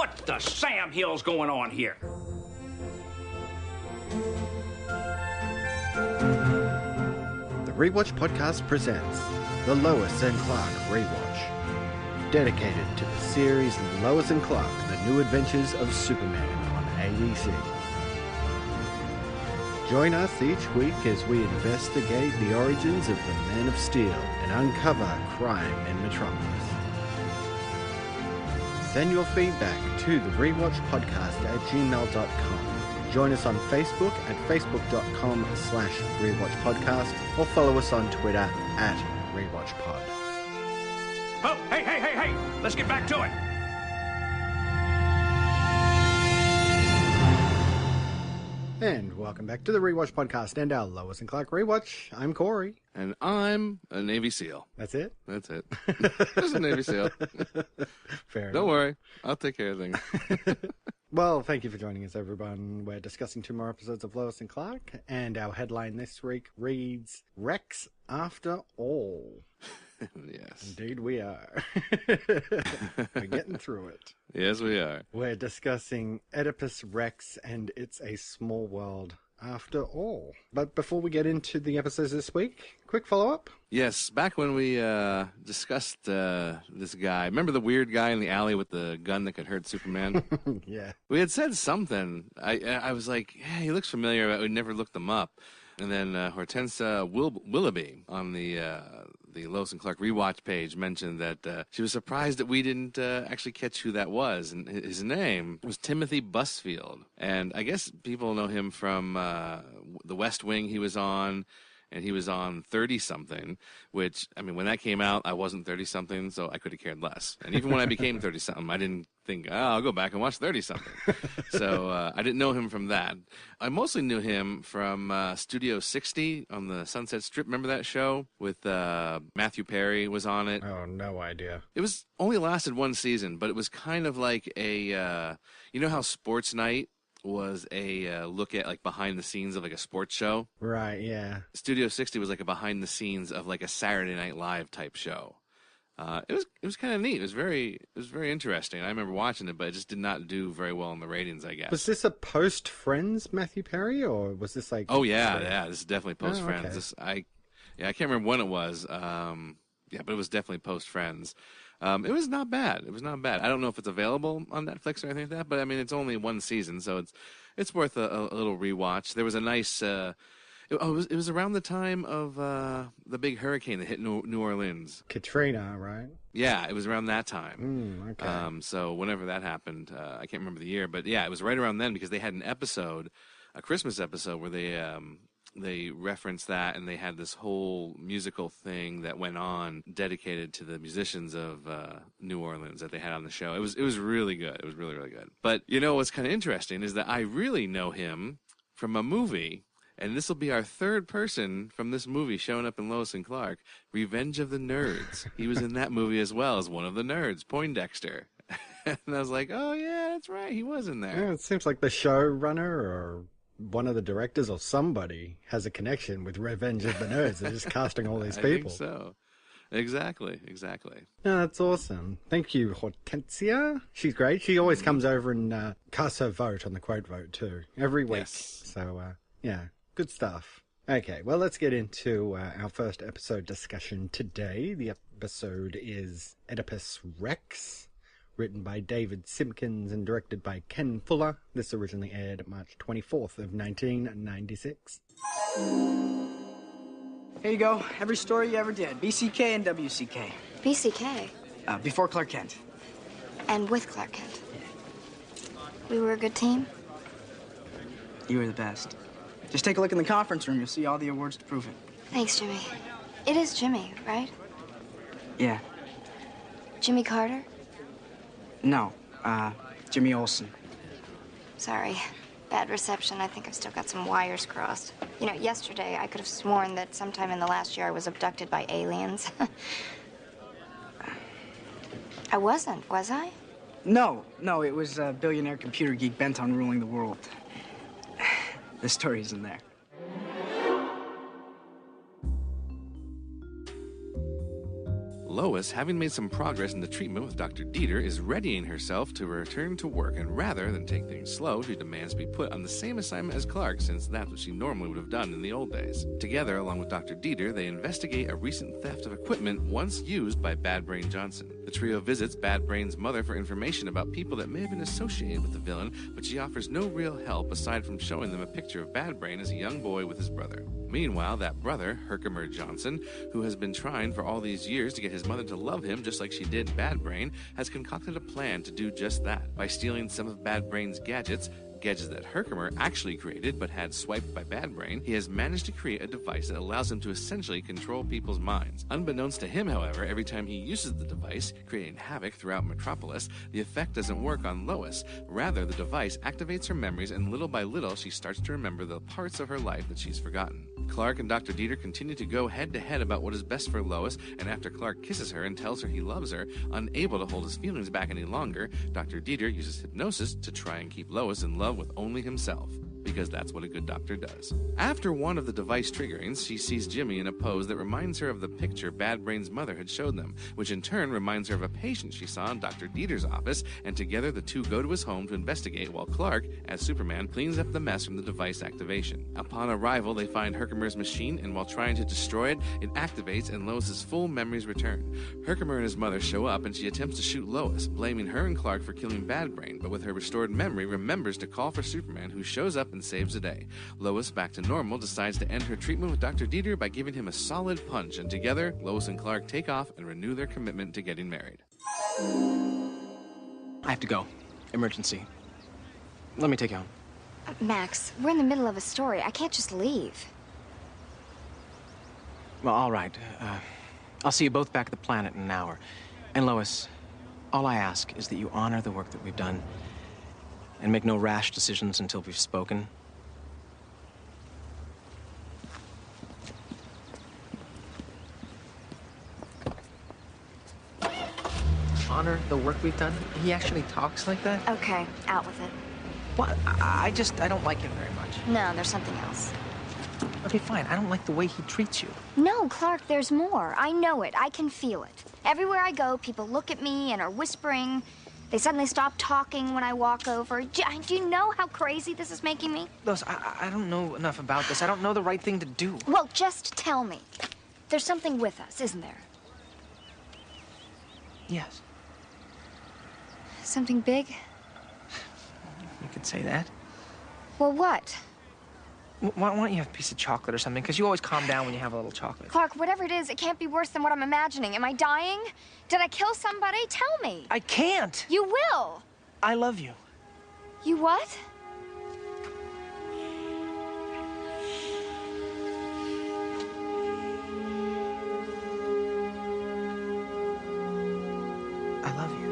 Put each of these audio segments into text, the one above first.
What the Sam Hill's going on here? The Rewatch Podcast presents the Lois and Clark Rewatch, dedicated to the series Lois and Clark, The New Adventures of Superman on ABC. Join us each week as we investigate the origins of the Man of Steel and uncover crime in Metropolis. Send your feedback to the Rewatch Podcast at gmail.com. Join us on Facebook at facebook.com/Rewatch Podcast or follow us on Twitter at RewatchPod. Oh, hey! Let's get back to it. And welcome back to the Rewatch Podcast and our Lois and Clark Rewatch. I'm Corey. And I'm a Navy SEAL. That's it? That's it. Just a Navy SEAL. Fair enough. Don't worry. I'll take care of things. Well, thank you for joining us, everyone. We're discussing 2 more episodes of Lois and Clark, and our headline this week reads, Rex After All. Yes. Indeed we are. We're getting through it. Yes, we are. We're discussing Oedipus Rex and It's a Small World After All. But before we get into the episodes this week, quick follow-up. Yes, back when we discussed this guy, remember the weird guy in the alley with the gun that could hurt Superman? Yeah. We had said something. I was like, yeah, he looks familiar, but we never looked him up. And then Hortensia Willoughby on the Lois and Clark Rewatch page mentioned that she was surprised that we didn't actually catch who that was. And his name was Timothy Busfield. And I guess people know him from The West Wing he was on. And he was on 30-something, which, I mean, when that came out, I wasn't 30-something, so I could have cared less. And even when I became 30-something, I didn't think, I'll go back and watch 30-something. So I didn't know him from that. I mostly knew him from Studio 60 on the Sunset Strip. Remember that show with Matthew Perry was on it? Oh, no idea. It was only lasted 1 season, but it was kind of like a, you know how Sports Night was a look at like behind the scenes of like a sports show. Right, yeah. Studio 60 was like a behind the scenes of like a Saturday Night Live type show. It was kind of neat. It was very interesting. I remember watching it, but it just did not do very well in the ratings, I guess. Was this a post Friends Matthew Perry, or was this like? Oh yeah. This is definitely post Friends. Okay. I can't remember when it was. But it was definitely post Friends. It was not bad. I don't know if it's available on Netflix or anything like that, but I mean, it's only 1 season, so it's worth a little rewatch. There was a nice. It was around the time of the big hurricane that hit New Orleans. Katrina, right? Yeah, it was around that time. Okay. So whenever that happened, I can't remember the year, but yeah, it was right around then because they had an episode, a Christmas episode, where they referenced that, and they had this whole musical thing that went on dedicated to the musicians of New Orleans that they had on the show. It was really good. It was really, really good. But you know what's kind of interesting is that I really know him from a movie, and this will be our 3rd person from this movie showing up in Lois and Clark, Revenge of the Nerds. He was in that movie as well as one of the nerds, Poindexter. And I was like, oh yeah, that's right, he was in there. Yeah, it seems like the showrunner or one of the directors or somebody has a connection with Revenge of the Nerds. They're just casting all these people. I think so. Exactly. No, that's awesome. Thank you, Hortensia. She's great. She always comes over and casts her vote on the quote vote too, every week. Yes. So, yeah, good stuff. Okay, well, let's get into our first episode discussion today. The episode is Oedipus Rex, written by David Simpkins and directed by Ken Fuller. This originally aired March 24th of 1996. Here you go. Every story you ever did. BCK and WCK. BCK? Before Clark Kent. And with Clark Kent. We were a good team? You were the best. Just take a look in the conference room. You'll see all the awards to prove it. Thanks, Jimmy. It is Jimmy, right? Yeah. Jimmy Carter? No. Jimmy Olsen. Sorry. Bad reception. I think I've still got some wires crossed. You know, yesterday I could have sworn that sometime in the last year I was abducted by aliens. I wasn't, was I? No, it was a billionaire computer geek bent on ruling the world. The story isn't there. Lois, having made some progress in the treatment with Dr. Dieter, is readying herself to return to work, and rather than take things slow, she demands to be put on the same assignment as Clark, since that's what she normally would have done in the old days. Together, along with Dr. Dieter, they investigate a recent theft of equipment once used by Bad Brain Johnson. The trio visits Bad Brain's mother for information about people that may have been associated with the villain, but she offers no real help aside from showing them a picture of Bad Brain as a young boy with his brother. Meanwhile, that brother, Herkimer Johnson, who has been trying for all these years to get his mother to love him just like she did Bad Brain, has concocted a plan to do just that by stealing some of Bad Brain's gadgets that Herkimer actually created but had swiped by Bad Brain. He has managed to create a device that allows him to essentially control people's minds. Unbeknownst to him, however, every time he uses the device, creating havoc throughout Metropolis, the effect doesn't work on Lois. Rather, the device activates her memories, and little by little, she starts to remember the parts of her life that she's forgotten. Clark and Dr. Dieter continue to go head-to-head about what is best for Lois, and after Clark kisses her and tells her he loves her, unable to hold his feelings back any longer, Dr. Dieter uses hypnosis to try and keep Lois in love with only himself, because that's what a good doctor does. After one of the device triggerings, she sees Jimmy in a pose that reminds her of the picture Bad Brain's mother had showed them, which in turn reminds her of a patient she saw in Dr. Dieter's office, and together the two go to his home to investigate while Clark, as Superman, cleans up the mess from the device activation. Upon arrival, they find Herkimer's machine, and while trying to destroy it, it activates and Lois's full memories return. Herkimer and his mother show up, and she attempts to shoot Lois, blaming her and Clark for killing Bad Brain, but with her restored memory, remembers to call for Superman, who shows up and saves the day. Lois, back to normal, decides to end her treatment with Dr. Dieter by giving him a solid punch, and together, Lois and Clark take off and renew their commitment to getting married. I have to go. Emergency. Let me take you home. Max, we're in the middle of a story. I can't just leave. Well, all right. I'll see you both back at the planet in an hour. And Lois, all I ask is that you honor the work that we've done and make no rash decisions until we've spoken. Honor the work we've done? He actually talks like that? Okay, out with it. What? I don't like him very much. No, there's something else. Okay, fine. I don't like the way he treats you. No, Clark, there's more. I know it. I can feel it. Everywhere I go, people look at me and are whispering. They suddenly stop talking when I walk over. Do you know how crazy this is making me? Lois, I don't know enough about this. I don't know the right thing to do. Well, just tell me. There's something with us, isn't there? Yes. Something big? You could say that. Well, what? Why don't you have a piece of chocolate or something? Because you always calm down when you have a little chocolate. Clark, whatever it is, it can't be worse than what I'm imagining. Am I dying? Did I kill somebody? Tell me. I can't. You will. I love you. You what? I love you.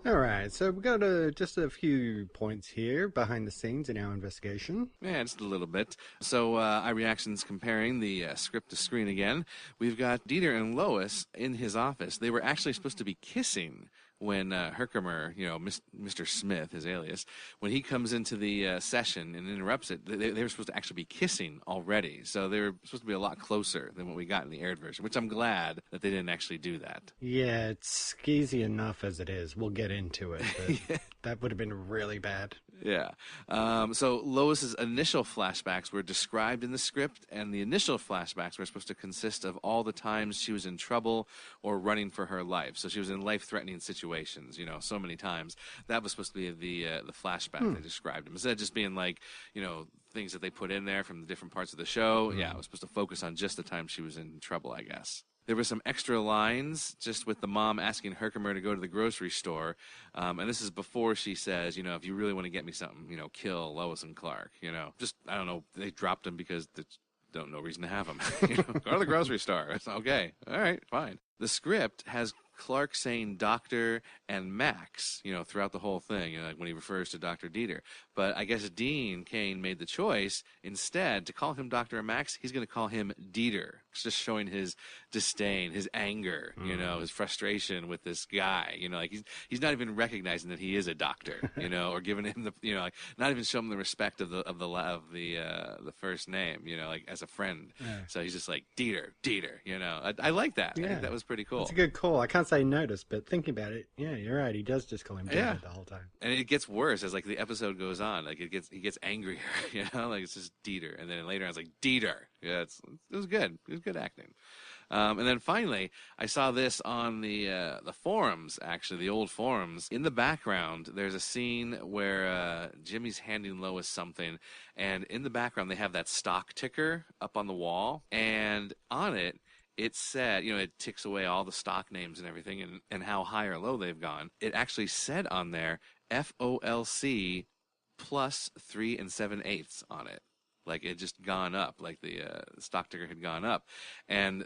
Alright, so we've got just a few points here behind the scenes in our investigation. Yeah, just a little bit. So, iReaction's comparing the script to screen again. We've got Dieter and Lois in his office. They were actually supposed to be kissing when Herkimer, Mr. Smith, his alias, when he comes into the session and interrupts it, they were supposed to actually be kissing already. So they were supposed to be a lot closer than what we got in the aired version, which I'm glad that they didn't actually do that. Yeah, it's skeezy enough as it is. We'll get into it, but Yeah. that would have been really bad. Yeah. So Lois's initial flashbacks were described in the script, and the initial flashbacks were supposed to consist of all the times she was in trouble or running for her life. So she was in life-threatening situations, so many times. That was supposed to be the flashback they described them. Instead of just being like, things that they put in there from the different parts of the show. Yeah, it was supposed to focus on just the time she was in trouble, I guess. There were some extra lines just with the mom asking Herkimer to go to the grocery store. And this is before she says, if you really want to get me something, kill Lois and Clark, Just, I don't know, they dropped them because they don't know reason to have them. Go to the grocery store. It's okay. All right, fine. The script has Clark saying Doctor and Max, throughout the whole thing, like when he refers to Dr. Dieter. But I guess Dean Cain made the choice instead to call him Dr. and Max. He's going to call him Dieter. just showing his disdain, his anger, you know, his frustration with this guy. You know, like he's not even recognizing that he is a doctor, you know, or giving him the, you know, like not even showing him the respect of the first name, you know, like as a friend. Yeah. So he's just like Dieter, you know. I like that. Yeah. I think that was pretty cool. It's a good call. I can't say notice, but thinking about it, yeah, you're right. He does just call him Dieter the whole time. And it gets worse as like the episode goes on. Like he gets angrier, you know, like it's just Dieter, and then later on it's like Dieter. Yeah, it was good. It was good acting. And then finally, I saw this on the forums, actually, the old forums. In the background, there's a scene where Jimmy's handing Lois something, and in the background, they have that stock ticker up on the wall, and on it, it said, you know, it ticks away all the stock names and everything and how high or low they've gone. It actually said on there, FOLC plus 3 7/8 on it. Like it just gone up, like the stock ticker had gone up, and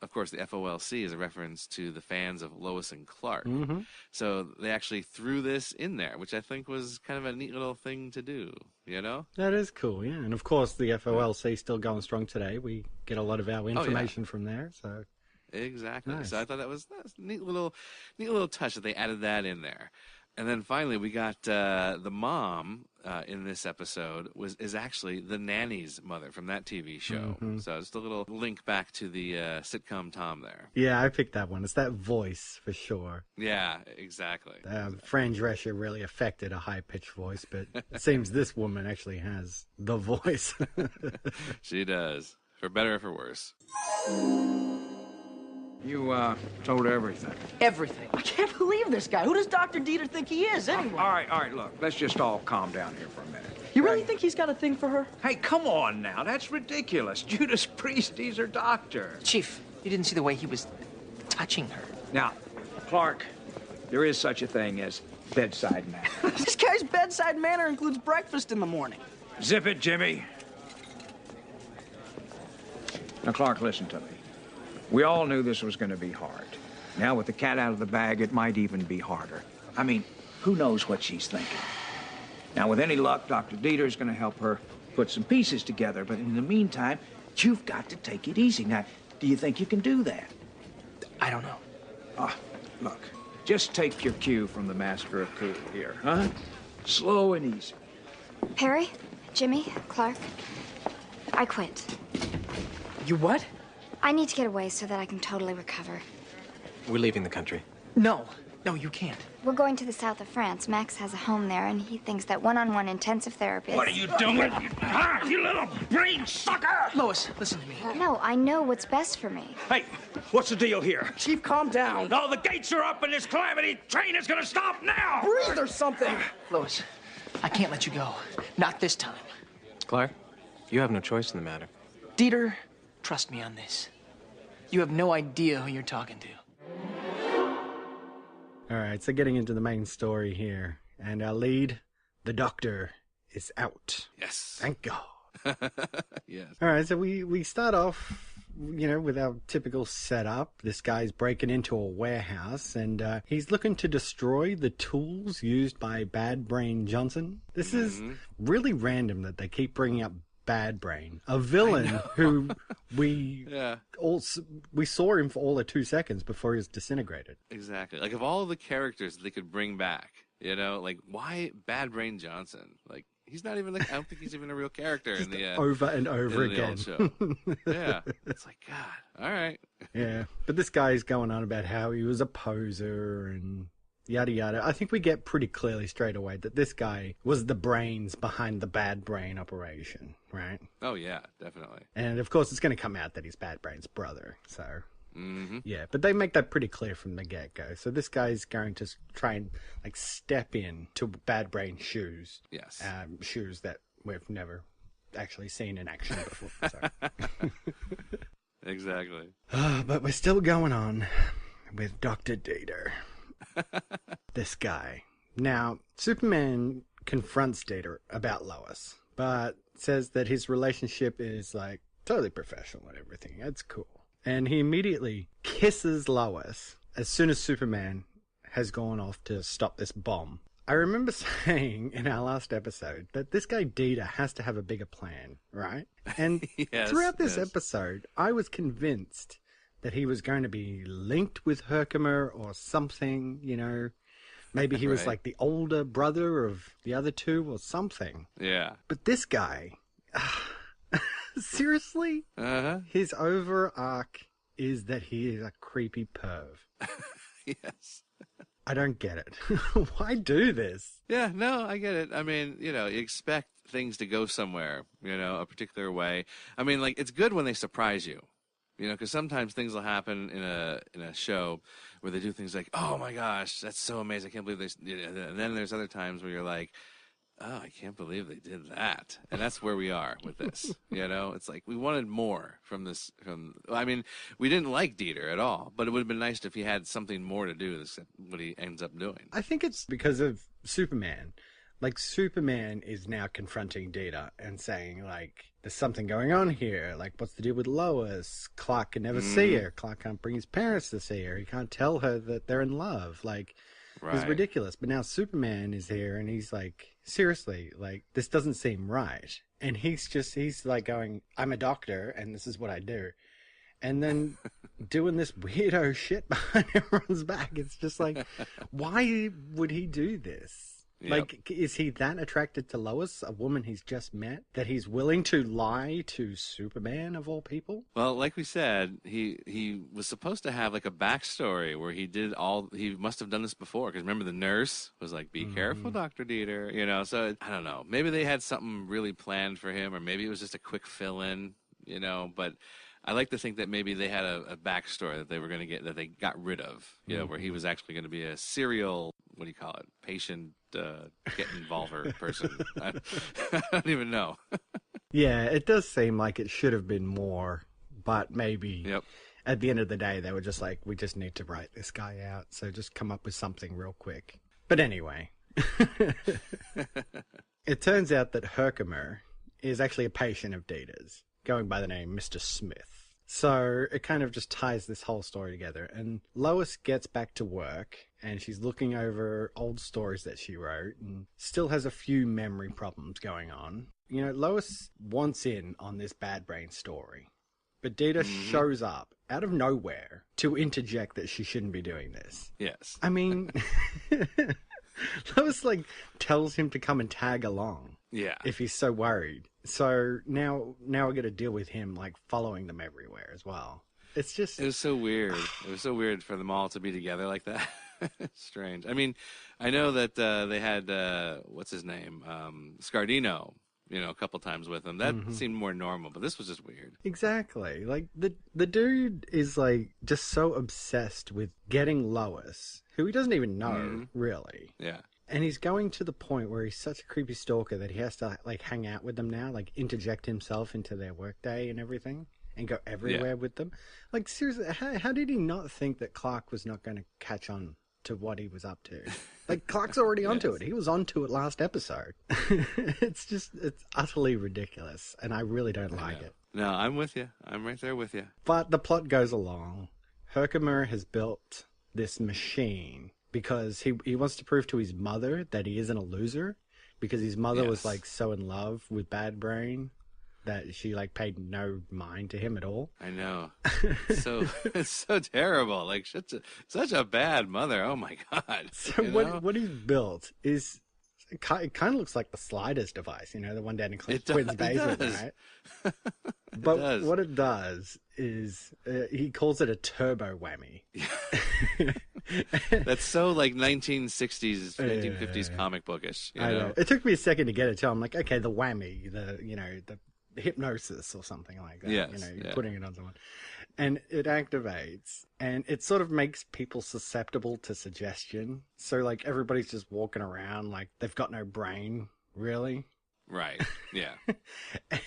of course the FOLC is a reference to the fans of Lois and Clark. Mm-hmm. So they actually threw this in there, which I think was kind of a neat little thing to do. You know, that is cool, yeah. And of course the FOLC is still going strong today. We get a lot of our information from there, so exactly. Nice. So I thought that's a neat little touch that they added that in there. And then finally, we got the mom in this episode is actually the nanny's mother from that TV show. Mm-hmm. So just a little link back to the sitcom Tom there. Yeah, I picked that one. It's that voice for sure. Yeah, exactly. Fran Drescher really affected a high-pitched voice, but it seems this woman actually has the voice. She does, for better or for worse. You, told her everything. Everything. I can't believe this guy. Who does Dr. Dieter think he is, anyway? All right, look. Let's just all calm down here for a minute. You really think he's got a thing for her? Hey, come on now. That's ridiculous. Judas Priest, he's her doctor. Chief, you didn't see the way he was touching her. Now, Clark, there is such a thing as bedside manner. This guy's bedside manner includes breakfast in the morning. Zip it, Jimmy. Now, Clark, listen to me. We all knew this was going to be hard. Now, with the cat out of the bag, it might even be harder. I mean, who knows what she's thinking? Now, with any luck, Dr. Dieter is going to help her put some pieces together. But in the meantime, you've got to take it easy. Now, do you think you can do that? I don't know. Look, just take your cue from the master of cool here, huh? Slow and easy. Perry, Jimmy, Clark, I quit. You what? I need to get away so that I can totally recover. We're leaving the country. No, you can't. We're going to the south of France. Max has a home there, and he thinks that one-on-one intensive therapy. What are you doing? You little brain sucker! Lois, listen to me. No, I know what's best for me. Hey, what's the deal here? Chief, calm down. No, the gates are up and this calamity train is gonna stop now! Breathe or something. Lois, I can't let you go. Not this time. Clark, you have no choice in the matter. Dieter, trust me on this. You have no idea who you're talking to. All right, so getting into the main story here. And our lead, the doctor, is out. Yes. Thank God. Yes. All right, so we start off, you know, with our typical setup. This guy's breaking into a warehouse, and he's looking to destroy the tools used by Bad Brain Johnson. This is really random that they keep bringing up Bad Brain, a villain who we saw him for all of 2 seconds before he was disintegrated. Exactly. Like, of all the characters they could bring back, you know, like, why Bad Brain Johnson? Like, he's not even, like, I don't think he's even a real character in the over and over again. The old show. Yeah. It's like, God, all right. Yeah. But this guy's going on about how he was a poser and yada yada. I think we get pretty clearly straight away that this guy was the brains behind the Bad Brain operation, right? Oh, yeah, definitely. And, of course, it's going to come out that he's Bad Brain's brother, so... Yeah, but they make that pretty clear from the get-go. So this guy's going to try and, like, step in to Bad Brain's shoes. Yes. Shoes that we've never actually seen in action before. So. Exactly. But we're still going on with Dr. Dieter. This guy. Now, Superman confronts Dieter about Lois, but says that his relationship is, like, totally professional and everything. That's cool. And he immediately kisses Lois as soon as Superman has gone off to stop this bomb. I remember saying in our last episode that this guy Dieter has to have a bigger plan, right? And Yes, throughout this yes. episode, I was convinced that he was going to be linked with Herkimer or something, you know. Maybe he was Right. like the older brother of the other two or something. Yeah. But this guy, seriously? Uh-huh. His over arc is that he is a creepy perv. Yes. I don't get it. Why do this? Yeah, no, I get it. I mean, you know, you expect things to go somewhere, you know, a particular way. I mean, like, it's good when they surprise you, you know, because sometimes things will happen in a show where they do things like, oh my gosh, that's so amazing, I can't believe they, you know, and then there's other times where you're like, oh, I can't believe they did that. And that's where we are with this, you know? It's like we wanted more from this. I mean, we didn't like Dieter at all, but it would have been nice if he had something more to do than what he ends up doing. I think it's because of Superman. Like, Superman is now confronting Dieter and saying, like, there's something going on here. Like, what's the deal with Lois? Clark can never see her. Clark can't bring his parents to see her. He can't tell her that they're in love. Like, it's Right. ridiculous. But now Superman is here and he's like, seriously, like, this doesn't seem right. And he's like going, I'm a doctor and this is what I do. And then doing this weirdo shit behind everyone's back. It's just like, why would he do this? Yep. Like, is he that attracted to Lois, a woman he's just met, that he's willing to lie to Superman of all people? Well, like we said, he was supposed to have like a backstory where he must have done this before. Because remember, the nurse was like, be careful, Dr. Dieter, you know, so I don't know. Maybe they had something really planned for him, or maybe it was just a quick fill-in, you know, but I like to think that maybe they had a backstory that they were going to get, that they got rid of, you know, where he was actually going to be a serial, what do you call it, patient, get involver person. I don't even know. Yeah, it does seem like it should have been more, but maybe Yep. at the end of the day, they were just like, we just need to write this guy out, so just come up with something real quick. But anyway, it turns out that Herkimer is actually a patient of Dieter's, going by the name Mr. Smith. So it kind of just ties this whole story together. And Lois gets back to work and she's looking over old stories that she wrote and still has a few memory problems going on. You know, Lois wants in on this bad brain story, but Dieter shows up out of nowhere to interject that she shouldn't be doing this. Yes. I mean, Lois like tells him to come and tag along. Yeah. If he's so worried. So now we're going to deal with him like following them everywhere as well. It's just... It was so weird. It was so weird for them all to be together like that. Strange. I mean, I know that they had, what's his name? Scardino, you know, a couple times with him. That seemed more normal, but this was just weird. Exactly. Like the dude is like just so obsessed with getting Lois, who he doesn't even know really. Yeah. And he's going to the point where he's such a creepy stalker that he has to like hang out with them now, like interject himself into their workday and everything, and go everywhere with them. Like seriously, how did he not think that Clark was not going to catch on to what he was up to? Like Clark's already onto it. He was onto it last episode. It's utterly ridiculous, and I really don't like it. No, I'm with you. I'm right there with you. But the plot goes along. Herkimer has built this machine because he wants to prove to his mother that he isn't a loser, because his mother was like so in love with Bad Brain that she like paid no mind to him at all. I know. So it's so terrible. Like such a bad mother. Oh my God. So You know? what he's built is it kind of looks like the Sliders device, you know, the one down in Quinn's basement, does. right? But does. what it does is he calls it a turbo whammy. That's so like 1960s, 1950s comic bookish. You I know? know. It took me a second to get it too. I'm like, okay, the whammy, the hypnosis or something like that. Yes, you know, you're yeah. putting it on someone. And it activates, and it sort of makes people susceptible to suggestion. So, like, everybody's just walking around like they've got no brain, really. Right. Yeah.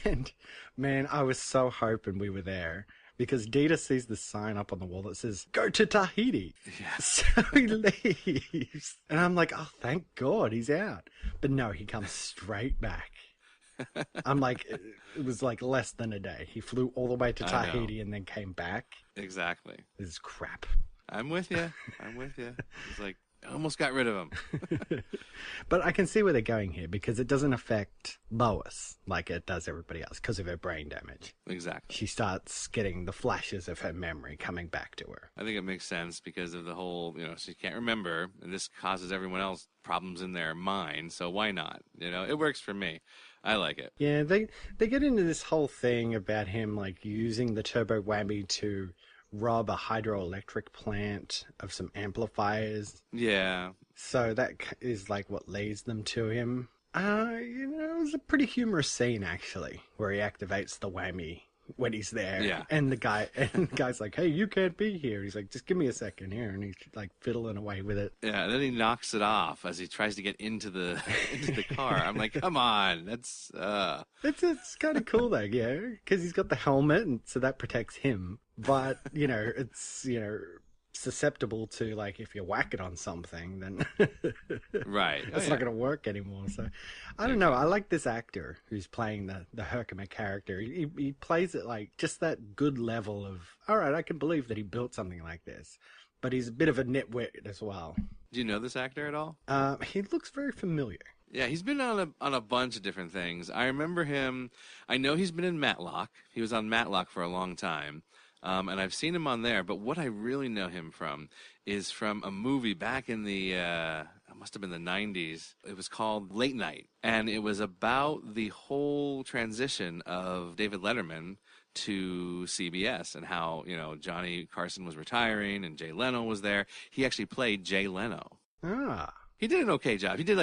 And, man, I was so hoping we were there, because Dieter sees the sign up on the wall that says, "Go to Tahiti." Yeah. So he leaves. And I'm like, oh, thank God he's out. But no, he comes straight back. I'm like, it was like less than a day. He flew all the way to I know. Tahiti and then came back. Exactly. This is crap. I'm with you. I'm with you. It's like, Almost got rid of him. But I can see where they're going here, because it doesn't affect Lois like it does everybody else because of her brain damage. Exactly. She starts getting the flashes of her memory coming back to her. I think it makes sense because of the whole, she can't remember, and this causes everyone else problems in their mind, so why not? It works for me. I like it. Yeah, they get into this whole thing about him, like, using the turbo whammy to rob a hydroelectric plant of some amplifiers. Yeah. So that is, like, what leads them to him. It was a pretty humorous scene, actually, where he activates the whammy when he's there. Yeah. And the guy's like, hey, you can't be here. He's like, just give me a second here. And he's like fiddling away with it. Yeah, and then he knocks it off as he tries to get into the car. I'm like, come on, that's It's kind of cool though, yeah, because he's got the helmet, and so that protects him. But it's susceptible to, like, if you whack it on something, then right. it's not going to work anymore. So I don't know. I like this actor who's playing the Herkimer character. He plays it like just that good level of, all right, I can believe that he built something like this, but he's a bit of a nitwit as well. Do you know this actor at all? He looks very familiar. Yeah, he's been on a bunch of different things. I remember him. I know he's been in Matlock. He was on Matlock for a long time. And I've seen him on there, but what I really know him from is from a movie back in the, it must have been the 90s. It was called Late Night, and it was about the whole transition of David Letterman to CBS and how, Johnny Carson was retiring and Jay Leno was there. He actually played Jay Leno. Ah. He did an okay job. He did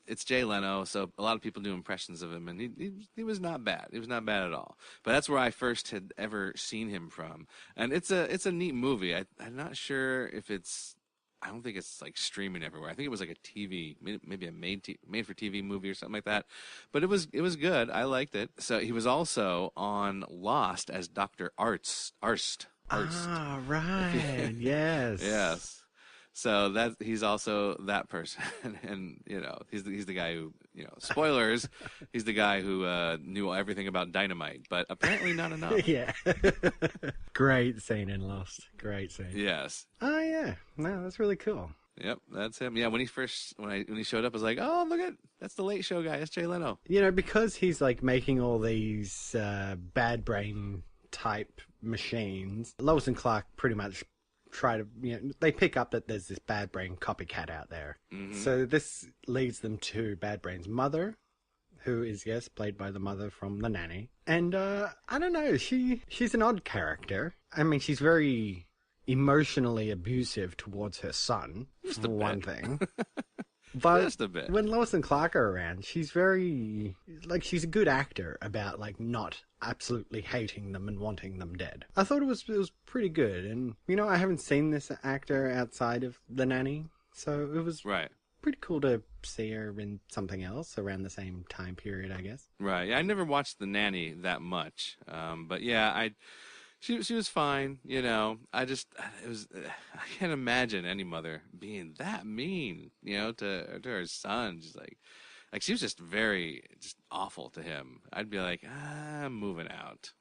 it's Jay Leno, so a lot of people do impressions of him, and he was not bad. He was not bad at all. But that's where I first had ever seen him from, and it's a neat movie. I'm not sure if I don't think it's like streaming everywhere. I think it was like a TV, maybe a made for TV movie or something like that. But it was good. I liked it. So he was also on Lost as Dr. Arzt. Ah, right. Yes. Yes. So he's also that person, and he's the guy who, spoilers, he's the guy who knew everything about dynamite, but apparently not enough. Yeah. Great scene in Lost. Great scene. Yes. Oh yeah, no, that's really cool. Yep, that's him. Yeah, when he showed up, I was like, oh, that's the Late Show guy. It's Jay Leno. Because he's like making all these bad brain type machines. Lois and Clark pretty much try to, they pick up that there's this Bad Brain copycat out there. Mm-hmm. So this leads them to Bad Brain's mother, who is, yes, played by the mother from The Nanny. And I don't know, she's an odd character. I mean, she's very emotionally abusive towards her son, for one thing. But just a bit. When Lois and Clark are around, she's very, she's a good actor about, not absolutely hating them and wanting them dead. I thought it was pretty good. And, I haven't seen this actor outside of The Nanny, so it was pretty cool to see her in something else around the same time period, I guess. Right. I never watched The Nanny that much. But yeah, She was fine, I can't imagine any mother being that mean, to her son. Just like she was just just awful to him. I'd be like, I'm moving out,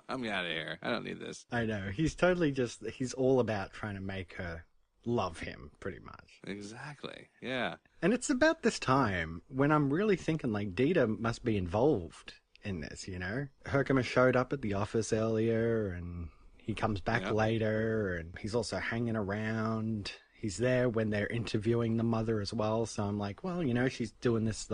I'm out of here. I don't need this. I know. He's totally he's all about trying to make her love him, pretty much. Exactly. Yeah. And it's about this time when I'm really thinking Dita must be involved in this, Herkimer showed up at the office earlier, and he comes back later, and he's also hanging around. He's there when they're interviewing the mother as well, so I'm like, well, she's doing this,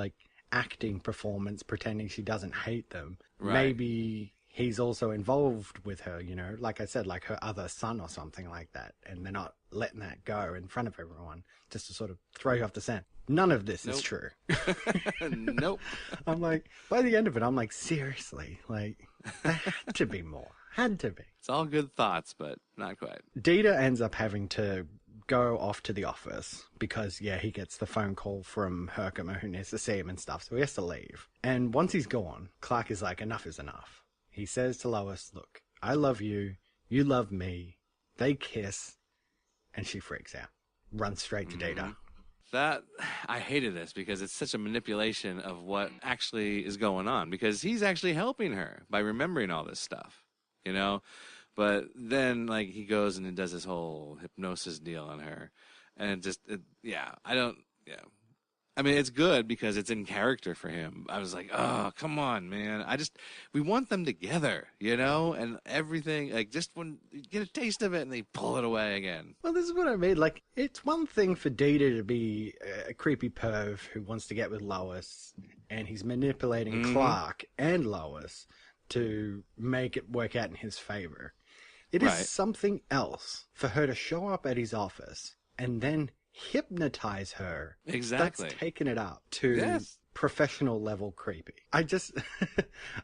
acting performance, pretending she doesn't hate them. Right. Maybe he's also involved with her, like I said, her other son or something like that, and they're not letting that go in front of everyone, just to sort of throw you off the scent. None of this is true. Nope. I'm like, by the end of it, I'm like, seriously, there had to be more. Had to be. It's all good thoughts, but not quite. Dita ends up having to go off to the office because, he gets the phone call from Herkimer who needs to see him and stuff, so he has to leave. And once he's gone, Clark is like, enough is enough. He says to Lois, look, I love you, you love me. They kiss, and she freaks out. Runs straight to Dita. I hated this because it's such a manipulation of what actually is going on, because he's actually helping her by remembering all this stuff, But then, like, he goes and does this whole hypnosis deal on her. And I mean, it's good because it's in character for him. I was like, oh, come on, man. We want them together, you know? And everything, like, just when you get a taste of it and they pull it away again. Well, this is what I mean. Like, it's one thing for Data to be a creepy perv who wants to get with Lois, and he's manipulating Clark and Lois to make it work out in his favor. It is something else for her to show up at his office and then hypnotize her. Exactly. That's taking it up to professional level creepy. I don't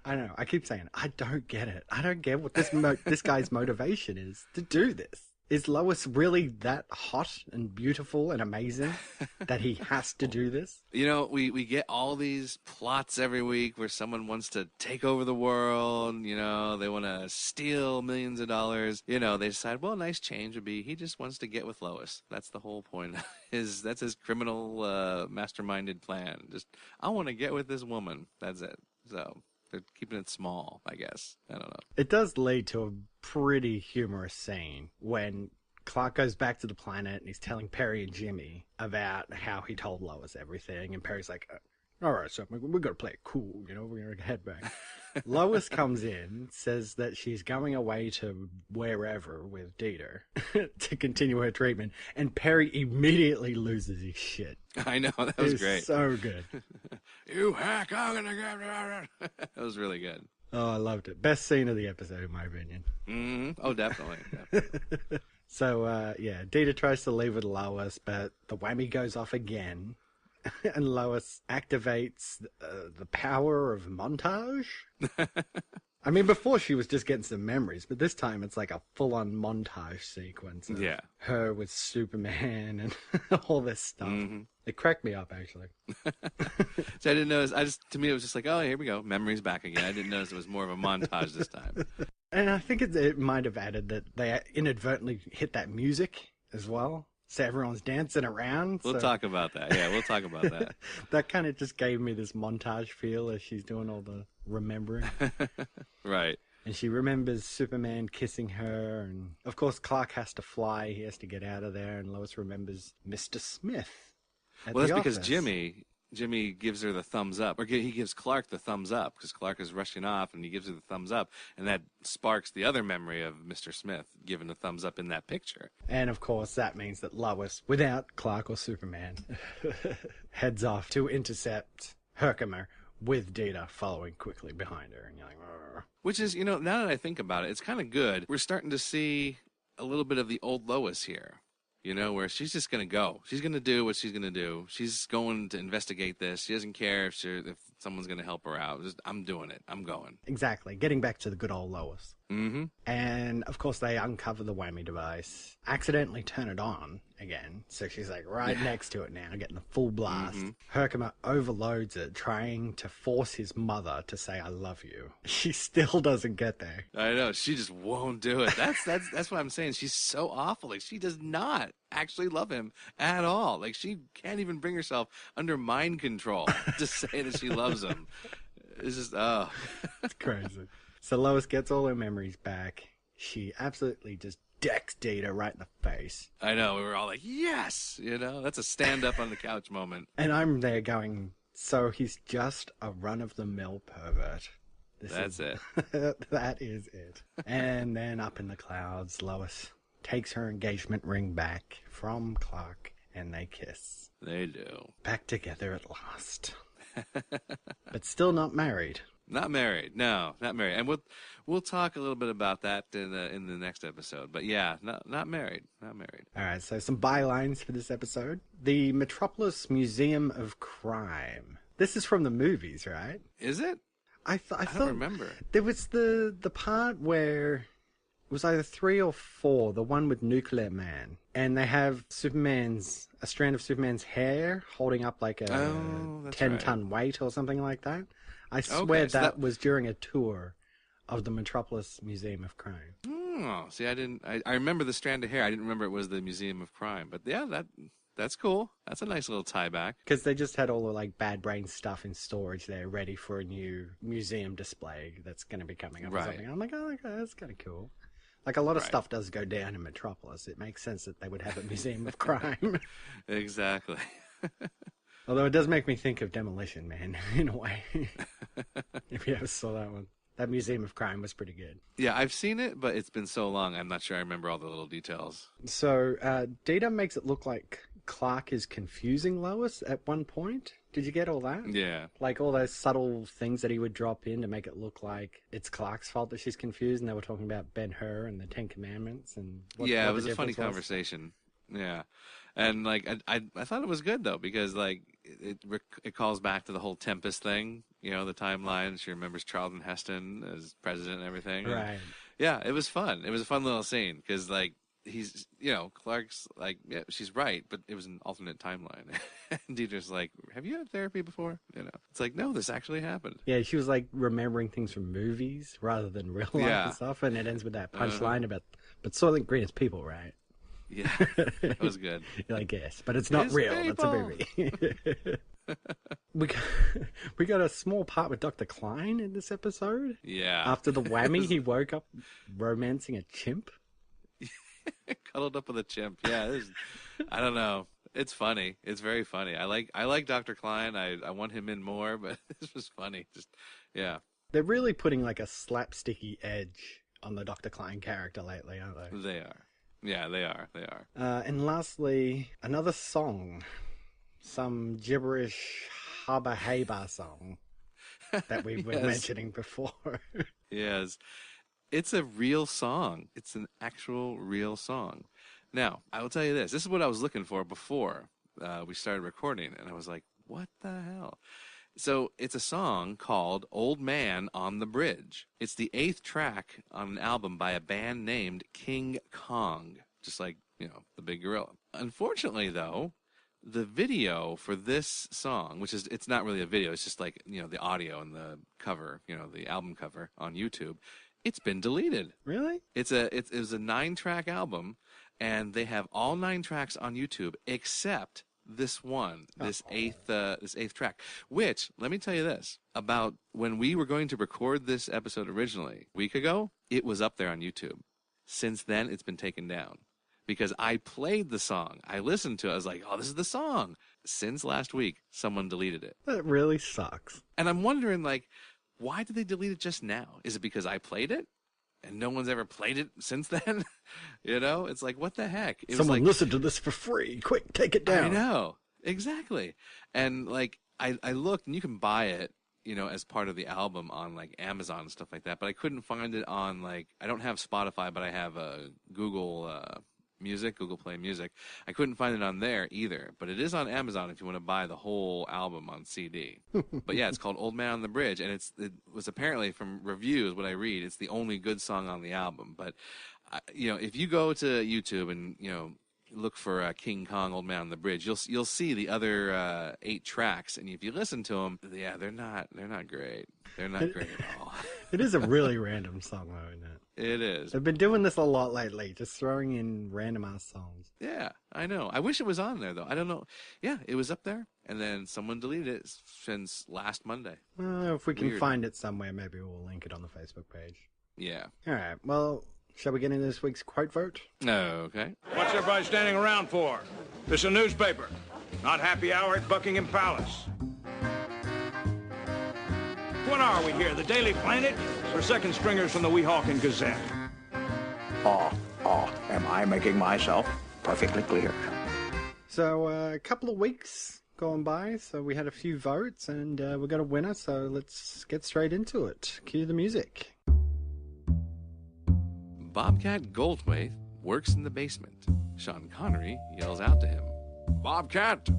know. I keep saying, I don't get it. I don't get what this guy's motivation is to do this. Is Lois really that hot and beautiful and amazing that he has to do this? You know, we get all these plots every week where someone wants to take over the world, you know, they want to steal millions of dollars. You know, they decide, well, a nice change would be he just wants to get with Lois. That's the whole point. That's his criminal masterminded plan. Just, I want to get with this woman. That's it. So they're keeping it small, I guess. I don't know. It does lead to a pretty humorous scene when Clark goes back to the planet and he's telling Perry and Jimmy about how he told Lois everything. And Perry's like, all right, so we're going to play it cool, you know, we're going to head back. Lois comes in, says that she's going away to wherever with Dieter to continue her treatment. And Perry immediately loses his shit. I know, that was great. So good. You hack, I'm going to get... That was really good. Oh, I loved it. Best scene of the episode, in my opinion. Mm-hmm. Oh, definitely. So, Dieter tries to leave with Lois, but the whammy goes off again. And Lois activates the power of montage. I mean, before she was just getting some memories, but this time it's like a full-on montage sequence of her with Superman and all this stuff. Mm-hmm. It cracked me up, actually. So I didn't notice. To me, it was just like, oh, here we go. Memories back again. I didn't notice it was more of a montage this time. And I think it might have added that they inadvertently hit that music as well. So everyone's dancing around. We'll talk about that. Yeah, we'll talk about that. That kind of just gave me this montage feel as she's doing all the remembering. Right. And she remembers Superman kissing her. And, of course, Clark has to fly. He has to get out of there. And Lois remembers Mr. Smith at Well, the that's because office. Jimmy gives her the thumbs up, or he gives Clark the thumbs up, because Clark is rushing off, and he gives her the thumbs up, and that sparks the other memory of Mr. Smith giving the thumbs up in that picture. And, of course, that means that Lois, without Clark or Superman, heads off to intercept Herkimer with Data following quickly behind her. And you're like, "Arr." Which is, you know, now that I think about it, it's kind of good. We're starting to see a little bit of the old Lois here. You know, where she's just going to go. She's going to do what she's going to do. She's going to investigate this. She doesn't care if someone's going to help her out. I'm doing it. I'm going. Exactly. Getting back to the good old Lois. Mm-hmm. And, of course, they uncover the whammy device, accidentally turn it on again. So she's like right next to it now, getting the full blast. Mm-hmm. Herkimer overloads it, trying to force his mother to say, I love you. She still doesn't get there. I know. She just won't do it. That's what I'm saying. She's so awful. Like, she does not actually love him at all. Like, she can't even bring herself under mind control to say that she loves him. It's just, It's crazy. So Lois gets all her memories back. She absolutely just decks Data right in the face. I know. We were all like, yes! You know, that's a stand-up on the couch moment. And I'm there going, so he's just a run-of-the-mill pervert. That's it. That is it. And then up in the clouds, Lois takes her engagement ring back from Clark, and they kiss. They do. Back together at last. But still not married. Not married. No, not married. And we'll talk a little bit about that in the next episode. But yeah, not married. Not married. All right, so some bylines for this episode. The Metropolis Museum of Crime. This is from the movies, right? Is it? I thought don't remember. There was the part where it was either 3 or 4, the one with Nuclear Man, and they have a strand of Superman's hair holding up like a 10-ton weight or something like that. I swear that was during a tour of the Metropolis Museum of Crime. Oh, see, I remember the strand of hair. I didn't remember it was the Museum of Crime. But yeah, that's cool. That's a nice little tie back. Because they just had all the like Bad Brain stuff in storage there, ready for a new museum display that's going to be coming up or something. I'm like, oh, okay, that's kind of cool. Like, a lot of stuff does go down in Metropolis. It makes sense that they would have a museum of crime. Exactly. Although it does make me think of Demolition Man, in a way. If you ever saw that one. That Museum of Crime was pretty good. Yeah, I've seen it, but it's been so long, I'm not sure I remember all the little details. So, Data makes it look like Clark is confusing Lois at one point. Did you get all that? Yeah. Like all those subtle things that he would drop in to make it look like it's Clark's fault that she's confused, and they were talking about Ben-Hur and the Ten Commandments and what it what was the a funny difference was. conversation. Yeah. And like I thought it was good though, because like it calls back to the whole Tempest thing, you know, the timeline. She remembers Charlton Heston as president and everything. And Right. yeah, it was fun. It was a fun little scene because like he's, you know, Clark's like, yeah, she's right, but it was an alternate timeline. And Dietrich's like, have you had therapy before? You know, it's like, no, this actually happened. Yeah, she was like remembering things from movies rather than real life and stuff, and it ends with that punchline about, but Soylent Green is people, right? Yeah, that was good. You're like, yes, but it's not It's real. people. It's a movie. we got a small part with Dr. Klein in this episode. Yeah. After the whammy, he woke up romancing a chimp. Cuddled up with a chimp. Yeah, I don't know. It's funny. It's very funny. I like Dr. Klein. I want him in more, but this was funny. Just yeah. They're really putting like a slapsticky edge on the Dr. Klein character lately, aren't they? They are. Yeah, they are. They are. And lastly, another song. Some gibberish Haba Haba song that we were mentioning before. Yes. It's a real song. It's an actual real song. Now, I will tell you this. This is what I was looking for before we started recording, and I was like, what the hell? So it's a song called Old Man on the Bridge. It's the 8th track on an album by a band named King Kong, just like, you know, the big gorilla. Unfortunately, though, the video for this song, which is, it's not really a video, it's just like, you know, the audio and the cover, you know, the album cover on YouTube, it's been deleted. Really? It was a 9-track album, and they have all 9 tracks on YouTube except this one, this eighth track, which, let me tell you this, about when we were going to record this episode originally, a week ago, it was up there on YouTube. Since then, it's been taken down. Because I played the song. I listened to it. I was like, oh, this is the song. Since last week, someone deleted it. That really sucks. And I'm wondering, like, why did they delete it just now? Is it because I played it? And no one's ever played it since then? You know? It's like, what the heck? It Someone was like, listened to this for free. Quick, take it down. I know. Exactly. And, like, I looked, and you can buy it, you know, as part of the album on, like, Amazon and stuff like that. But I couldn't find it on, like, I don't have Spotify, but I have Google Play Music. I couldn't find it on there either, but it is on Amazon if you want to buy the whole album on CD. But yeah, it's called Old Man on the Bridge, and it was apparently, from reviews, what I read, it's the only good song on the album. But, you know, if you go to YouTube and, you know, look for King Kong, Old Man on the Bridge, you'll see the other 8 tracks, and if you listen to them, yeah, they're not great. They're not great at all. It is a really random song, though, isn't it? It is. They've been doing this a lot lately, just throwing in random ass songs. Yeah, I know. I wish it was on there, though. I don't know. Yeah, it was up there, and then someone deleted it since last Monday. Well, if we can Weird. find it somewhere, maybe we'll link it on the Facebook page. Yeah. All right, well, shall we get into this week's quote vote? Okay. What's everybody standing around for? This is a newspaper, not happy hour at Buckingham Palace. What are we here, the Daily Planet, or second stringers from the Weehawken Gazette? Am I making myself perfectly clear? So, a couple of weeks gone by, so we had a few votes, and we got a winner, so let's get straight into it. Cue the music. Bobcat Goldthwait works in the basement. Sean Connery yells out to him, "Bobcat,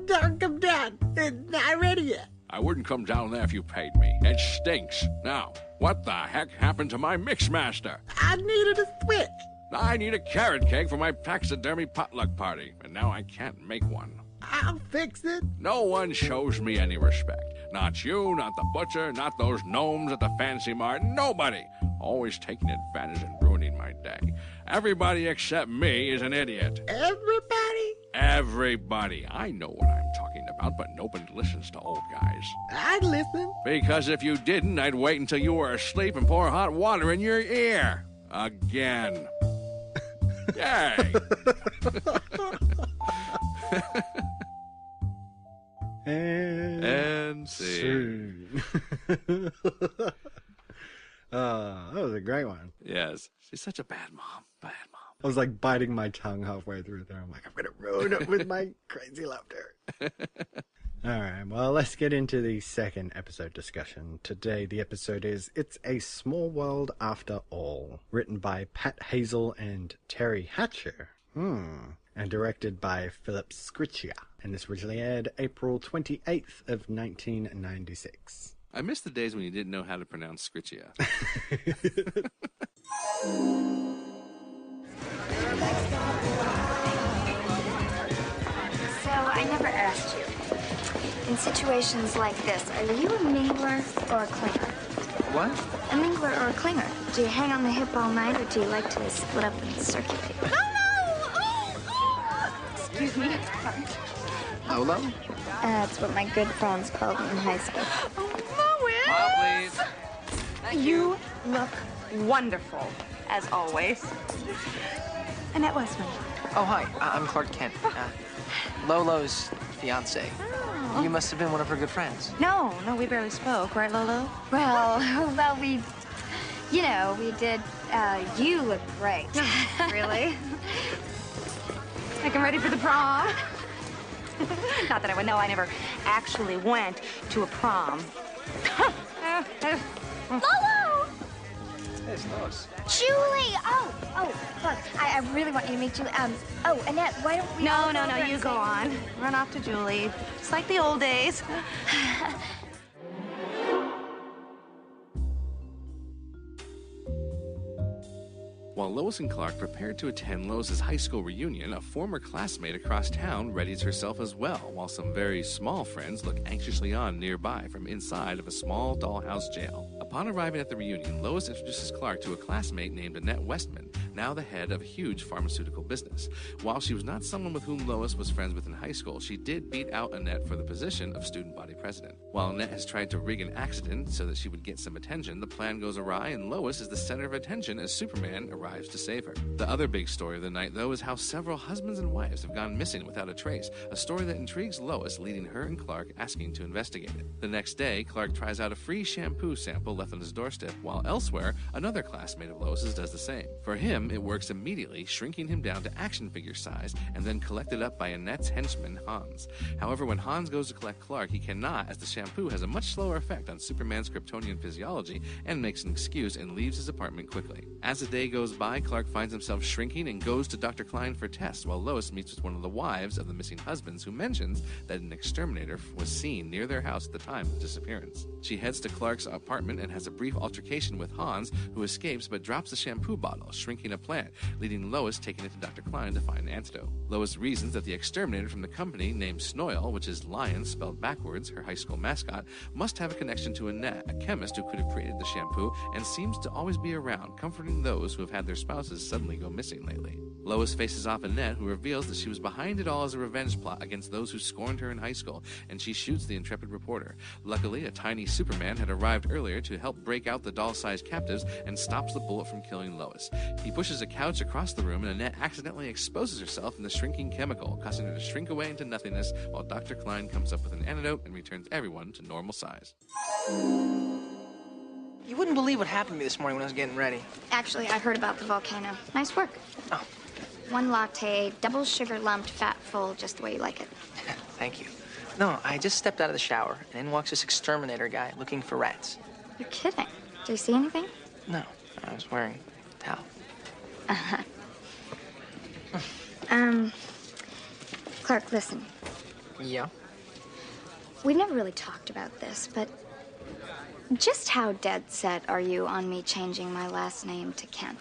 Don't come down. It's not ready yet. I wouldn't come down there if you paid me. It stinks. Now, what the heck happened to my Mixmaster? I needed a switch. I need a carrot cake for my taxidermy potluck party, and now I can't make one. I'll fix it. No one shows me any respect. Not you, not the butcher, not those gnomes at the fancy mart. Nobody. Always taking advantage and ruining my day. Everybody except me is an idiot. Everybody? Everybody. I know what I'm talking about, but nobody listens to old guys. I'd listen. Because if you didn't, I'd wait until you were asleep and pour hot water in your ear. Again. Yay! And scene. That was a great one. Yes. She's such a bad mom. Bad mom. I was like biting my tongue halfway through there. I'm like, I'm going to ruin it with my crazy laughter. All right, well, let's get into the second episode discussion. Today, the episode is It's a Small World After All, written by Pat Hazel and Terry Hatcher, and directed by Philip Scriccia. And this originally aired April 28th of 1996. I miss the days when you didn't know how to pronounce Scriccia. So, I never asked you. In situations like this, are you a mingler or a clinger? What? A mingler or a clinger? Do you hang on the hip all night, or do you like to split up and circulate? No, no! Excuse me. Lolo? That's what my good friends called me in high school. Smile, please. You look wonderful, as always. Annette Westman. Oh, hi. I'm Clark Kent. Lolo's fiance. Oh. You must have been one of her good friends. No, we barely spoke, right, Lolo? Well, we did. You look great. Really? Like I'm ready for the prom. Not that I would know. I never actually went to a prom. Lolo! It's Lois. Julie! Oh, look, I really want you to meet Julie. Annette, why don't we... No, all go over you and go say- on. Run off to Julie. It's like the old days. While Lois and Clark prepared to attend Lois's high school reunion, a former classmate across town readies herself as well, while some very small friends look anxiously on nearby from inside of a small dollhouse jail. Upon arriving at the reunion, Lois introduces Clark to a classmate named Annette Westman, now the head of a huge pharmaceutical business. While she was not someone with whom Lois was friends with in high school, she did beat out Annette for the position of student body president. While Annette has tried to rig an accident so that she would get some attention, the plan goes awry and Lois is the center of attention as Superman arrives to save her. The other big story of the night, though, is how several husbands and wives have gone missing without a trace, a story that intrigues Lois, leading her and Clark asking to investigate it. The next day, Clark tries out a free shampoo sample left on his doorstep, while elsewhere, another classmate of Lois's does the same. For him, it works immediately, shrinking him down to action figure size and then collected up by Annette's henchman, Hans. However, when Hans goes to collect Clark, he cannot, as the shampoo has a much slower effect on Superman's Kryptonian physiology, and makes an excuse and leaves his apartment quickly. As the day goes by, Clark finds himself shrinking and goes to Dr. Klein for tests, while Lois meets with one of the wives of the missing husbands, who mentions that an exterminator was seen near their house at the time of the disappearance. She heads to Clark's apartment and has a brief altercation with Hans, who escapes but drops the shampoo bottle, shrinking a plant, leading Lois taking it to Dr. Klein to find an antidote. Lois reasons that the exterminator from the company, named Snoil, which is lion spelled backwards, her high school mascot, must have a connection to Annette, a chemist who could have created the shampoo and seems to always be around, comforting those who have had their spouses suddenly go missing lately. Lois faces off Annette, who reveals that she was behind it all as a revenge plot against those who scorned her in high school, and she shoots the intrepid reporter. Luckily, a tiny Superman had arrived earlier to help break out the doll-sized captives and stops the bullet from killing Lois. He pushes a couch across the room, and Annette accidentally exposes herself in the shrinking chemical, causing her to shrink away into nothingness, while Dr. Klein comes up with an antidote and returns everyone to normal size. You wouldn't believe what happened to me this morning when I was getting ready. Actually, I heard about the volcano. Nice work. Oh, 1 latte, double sugar lumped, fat full, just the way you like it. thank you. No, I just stepped out of the shower, and in walks this exterminator guy looking for rats. You're kidding. Do you see anything? No, I was wearing a towel. Uh-huh. Clark, listen. Yeah? We've never really talked about this, but just how dead set are you on me changing my last name to Kent?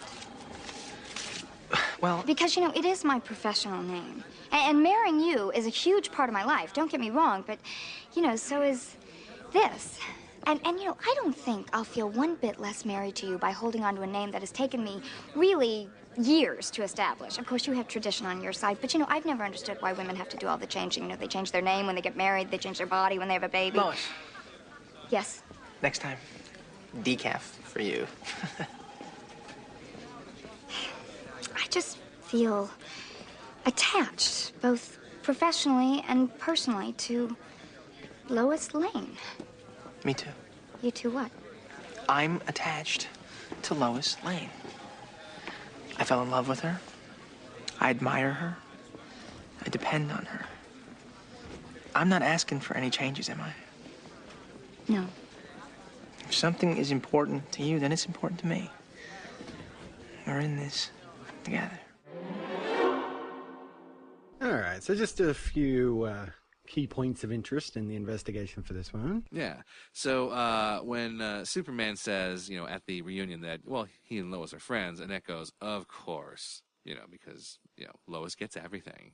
Well, Because, it is my professional name. And marrying you is a huge part of my life. Don't get me wrong, but, so is this. And I don't think I'll feel one bit less married to you by holding on to a name that has taken me really years to establish. Of course, you have tradition on your side, but, I've never understood why women have to do all the changing. They change their name when they get married, they change their body when they have a baby. Lois, Yes. next time, decaf for you. just feel attached, both professionally and personally, to Lois Lane. Me too. You two what? I'm attached to Lois Lane. I fell in love with her. I admire her. I depend on her. I'm not asking for any changes, am I? No. If something is important to you, then it's important to me. We're in this together. All right, so just a few key points of interest in the investigation for this one. Yeah. So when Superman says, at the reunion that, well, he and Lois are friends, Annette goes, of course, because, Lois gets everything,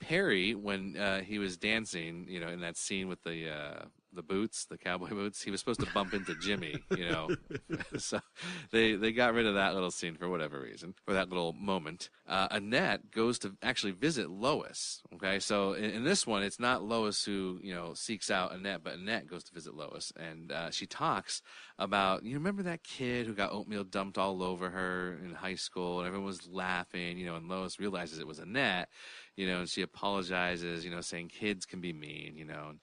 Perry, when he was dancing, in that scene with the boots, the cowboy boots, he was supposed to bump into Jimmy, So they got rid of that little scene for whatever reason, for that little moment. Annette goes to actually visit Lois, okay? So in this one, it's not Lois who, seeks out Annette, but Annette goes to visit Lois. And she talks about, you remember that kid who got oatmeal dumped all over her in high school, and everyone was laughing, and Lois realizes it was Annette, and she apologizes, saying kids can be mean, and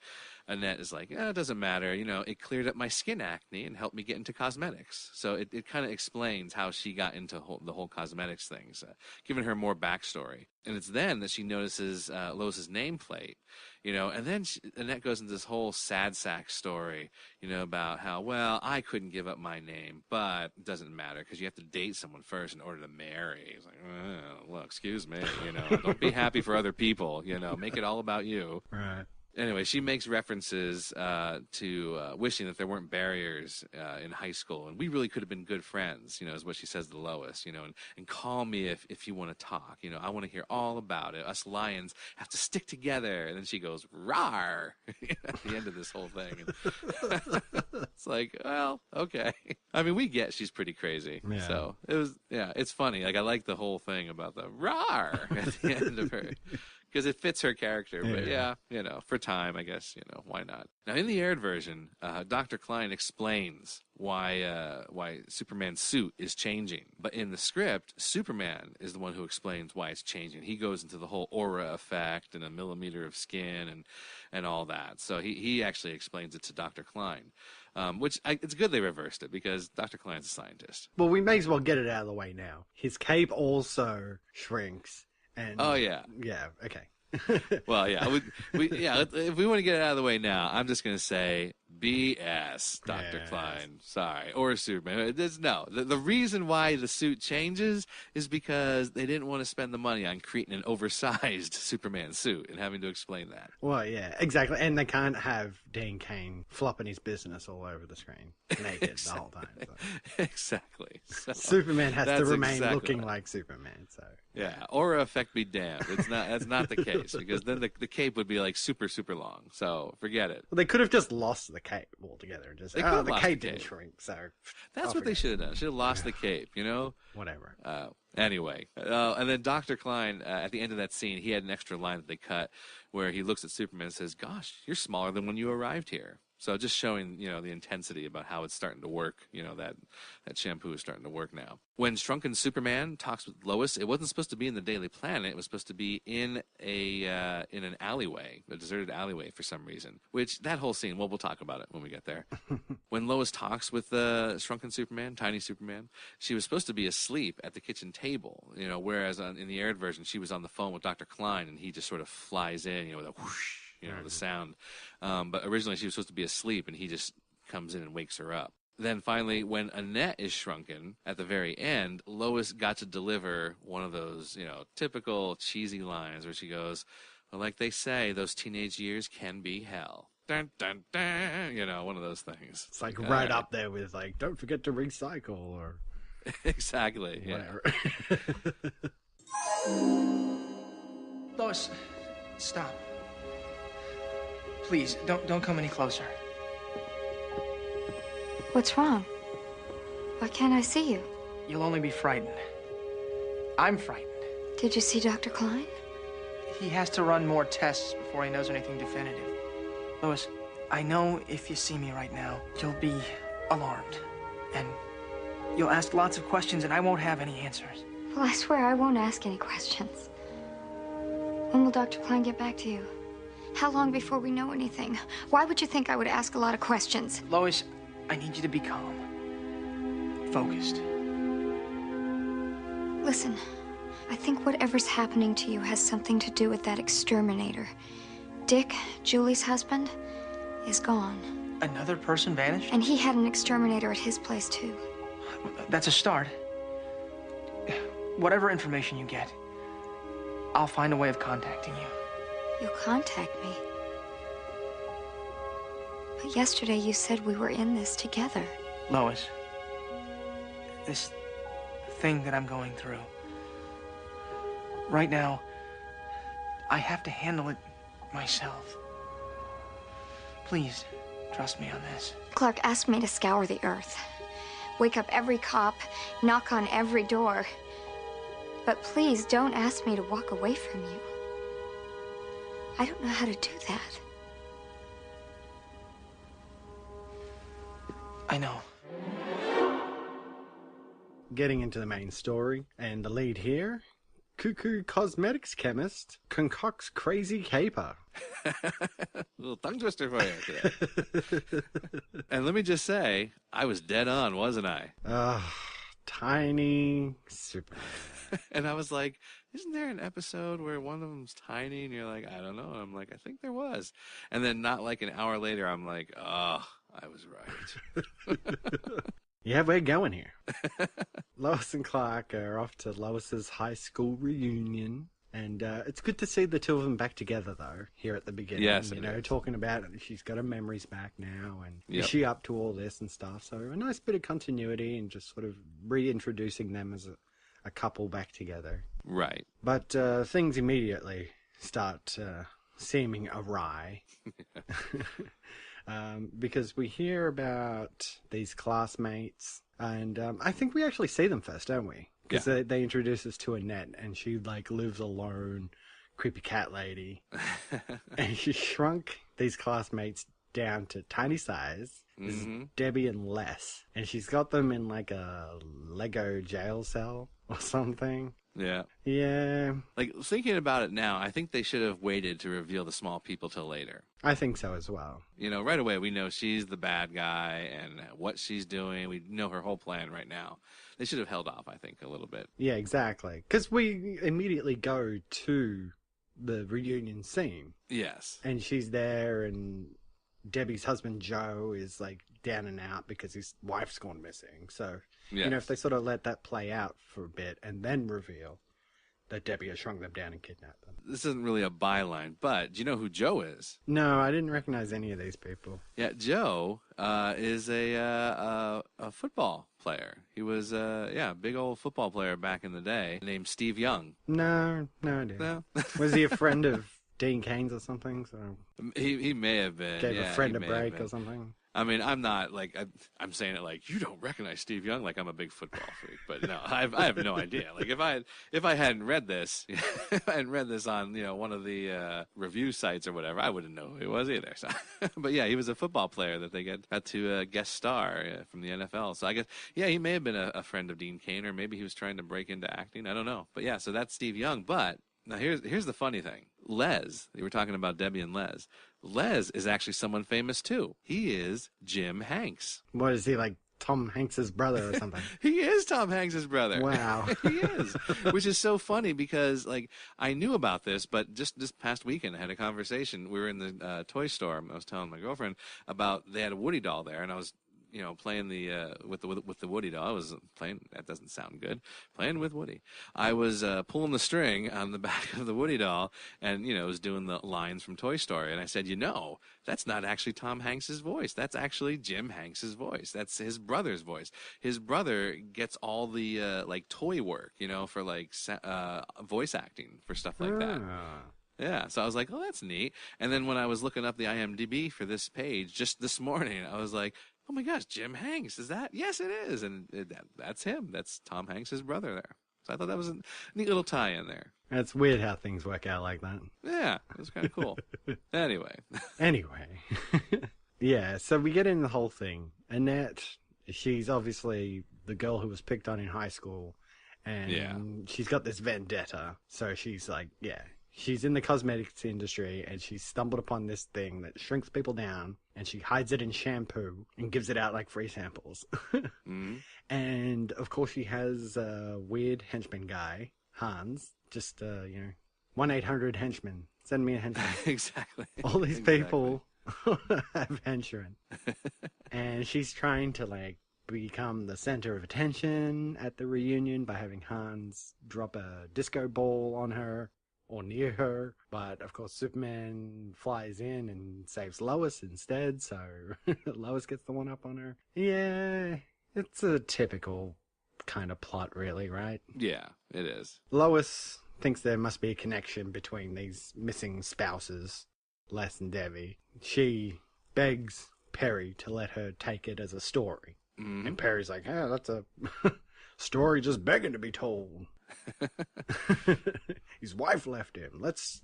Annette is like, it doesn't matter. It cleared up my skin acne and helped me get into cosmetics. So it kind of explains how she got into the whole cosmetics things, giving her more backstory. And it's then that she notices Lois's nameplate, and then Annette goes into this whole sad sack story, about how, well, I couldn't give up my name, but it doesn't matter because you have to date someone first in order to marry. It's like, well, excuse me, don't be happy for other people, make it all about you. Right. Anyway, she makes references to wishing that there weren't barriers in high school, and we really could have been good friends, is what she says to Lois, and call me if you want to talk, I want to hear all about it. Us lions have to stick together. And then she goes, rawr, at the end of this whole thing. And it's like, well, okay. I mean, we get she's pretty crazy. Yeah. So it's funny. Like, I like the whole thing about the rawr at the end of her. Because it fits her character, but for time, I guess, why not? Now, in the aired version, Dr. Klein explains why Superman's suit is changing. But in the script, Superman is the one who explains why it's changing. He goes into the whole aura effect and a millimeter of skin and all that. So he actually explains it to Dr. Klein, it's good they reversed it because Dr. Klein's a scientist. Well, we may as well get it out of the way now. His cape also shrinks. And, oh, yeah. Yeah, okay. Well, yeah. If we want to get it out of the way now, I'm just going to say BS, Dr. Klein. Sorry. Or Superman. The reason why the suit changes is because they didn't want to spend the money on creating an oversized Superman suit and having to explain that. Well, yeah, exactly. And they can't have Dean Cain flopping his business all over the screen naked the whole time. So. Exactly. So, Superman has to remain looking like Superman. So yeah, aura effect be damned. That's not the case because then the cape would be like super, super long. So forget it. Well, they could have just lost the cape altogether and just the cape didn't shrink. So that's what they should have done. Should have lost the cape. Whatever. Anyway, and then Dr. Klein at the end of that scene, he had an extra line that they cut where he looks at Superman and says, "Gosh, you're smaller than when you arrived here." So just showing, the intensity about how it's starting to work, that shampoo is starting to work now. When Shrunken Superman talks with Lois, it wasn't supposed to be in the Daily Planet. It was supposed to be in an alleyway, a deserted alleyway for some reason, which that whole scene, we'll talk about it when we get there. When Lois talks with Shrunken Superman, Tiny Superman, she was supposed to be asleep at the kitchen table, whereas in the aired version, she was on the phone with Dr. Klein and he just sort of flies in, with a whoosh. The sound. But originally she was supposed to be asleep, and he just comes in and wakes her up. Then finally, when Annette is shrunken, at the very end, Lois got to deliver one of those, typical cheesy lines where she goes, well, like they say, those teenage years can be hell. Dun, dun, dun, one of those things. It's like right up there with, like, don't forget to recycle, or... Exactly, whatever. Lois, stop. Please, don't come any closer. What's wrong? Why can't I see you? You'll only be frightened. I'm frightened. Did you see Dr. Klein? He has to run more tests before he knows anything definitive. Lois, I know if you see me right now, you'll be alarmed. And you'll ask lots of questions and I won't have any answers. Well, I swear I won't ask any questions. When will Dr. Klein get back to you? How long before we know anything? Why would you think I would ask a lot of questions? Lois, I need you to be calm. Focused. Listen, I think whatever's happening to you has something to do with that exterminator. Dick, Julie's husband, is gone. Another person vanished? And he had an exterminator at his place, too. That's a start. Whatever information you get, I'll find a way of contacting you. You'll contact me. But yesterday you said we were in this together. Lois, this thing that I'm going through, right now, I have to handle it myself. Please, trust me on this. Clark asked me to scour the earth, wake up every cop, knock on every door. But please don't ask me to walk away from you. I don't know how to do that. I know. Getting into the main story, and the lead here, Cuckoo Cosmetics Chemist concocts crazy caper. Little tongue twister for you. And let me just say, I was dead on, wasn't I? Tiny super. And I was like, isn't there an episode where one of them's tiny? And you're like, I don't know. And I'm like, I think there was. And then not like an hour later, I'm like, oh, I was right. Yeah, we're going here. Lois and Clark are off to Lois's high school reunion. And it's good to see the two of them back together, though, here at the beginning. Yes, you know, is. talking about it. She's got her memories back now, and Yep. is she up to all this and stuff? So a nice bit of continuity and just sort of reintroducing them as a couple back together. Right. But things immediately start seeming awry. Because we hear about these classmates, and I think we actually see them first, don't we? Because they introduce us to Annette, and she like lives alone, creepy cat lady, and she shrunk these classmates down to tiny size. This is Debbie and Les, and she's got them in like a Lego jail cell or something. Yeah. Yeah, Like, thinking about it now, I think they should have waited to reveal the small people till later. I think so as well. You know, right away we know she's the bad guy and what she's doing. We know her whole plan right now. They should have held off, I think, a little bit. Yeah, exactly. Because we immediately go to the reunion scene. Yes. And she's there, and Debbie's husband, Joe, is like down and out because his wife's gone missing. So, Yes. you know, if they sort of let that play out for a bit and then reveal that Debbie has shrunk them down and kidnapped them. This isn't really a byline, but do you know who Joe is? No, I didn't recognize any of these people. Yeah, Joe is a football player. He was a big old football player back in the day named Steve Young. No, I didn't. No. Was he a friend of Dean Cain's or something? So He may have been. gave yeah, a friend he a may have break been. or something? I mean, I'm not like I'm saying it like you don't recognize Steve Young, like I'm a big football freak. But no, I have no idea. Like if I hadn't read this, if I hadn't read this on one of the review sites or whatever, I wouldn't know who he was either. So, but yeah, he was a football player that they got to guest star from the NFL. So I guess he may have been a friend of Dean Cain, or maybe he was trying to break into acting. I don't know. But yeah, so that's Steve Young. But now here's the funny thing. Les, you were talking about Debbie and Les. Les is actually someone famous too. He is Jim Hanks. What is he, like Tom Hanks's brother or something? He is Tom Hanks's brother. Wow. He is. Which is so funny because like I knew about this, but just this past weekend I had a conversation. We were in the toy store. I was telling my girlfriend about they had a Woody doll there, and I was playing the with the Woody doll. I was playing. That doesn't sound good. Playing with Woody. I was pulling the string on the back of the Woody doll, and was doing the lines from Toy Story. And I said, that's not actually Tom Hanks's voice. That's actually Jim Hanks's voice. That's his brother's voice. His brother gets all the like toy work, for like voice acting for stuff like that. Yeah, so I was like, oh, that's neat. And then when I was looking up the IMDb for this page just this morning, I was like, oh my gosh, Jim Hanks, is that? Yes, it is. And that's him. That's Tom Hanks' brother there. So I thought that was a neat little tie-in there. It's weird how things work out like that. Yeah, it was kind of cool. Anyway. Yeah, so we get in the whole thing. Annette, she's obviously the girl who was picked on in high school, And she's got this vendetta. So she's like, she's in the cosmetics industry and she's stumbled upon this thing that shrinks people down and she hides it in shampoo and gives it out like free samples. And of course she has a weird henchman guy, Hans, just, 1-800-henchman. Send me a henchman. Exactly. All these people have henchmen. And she's trying to like become the center of attention at the reunion by having Hans drop a disco ball on her or near her. But of course Superman flies in and saves Lois instead, so Lois gets the one up on her. Yeah, it's a typical kind of plot really, right? Yeah, it is. Lois thinks there must be a connection between these missing spouses, Les and Debbie. She begs Perry to let her take it as a story. And Perry's like, that's a story just begging to be told. His wife left him. Let's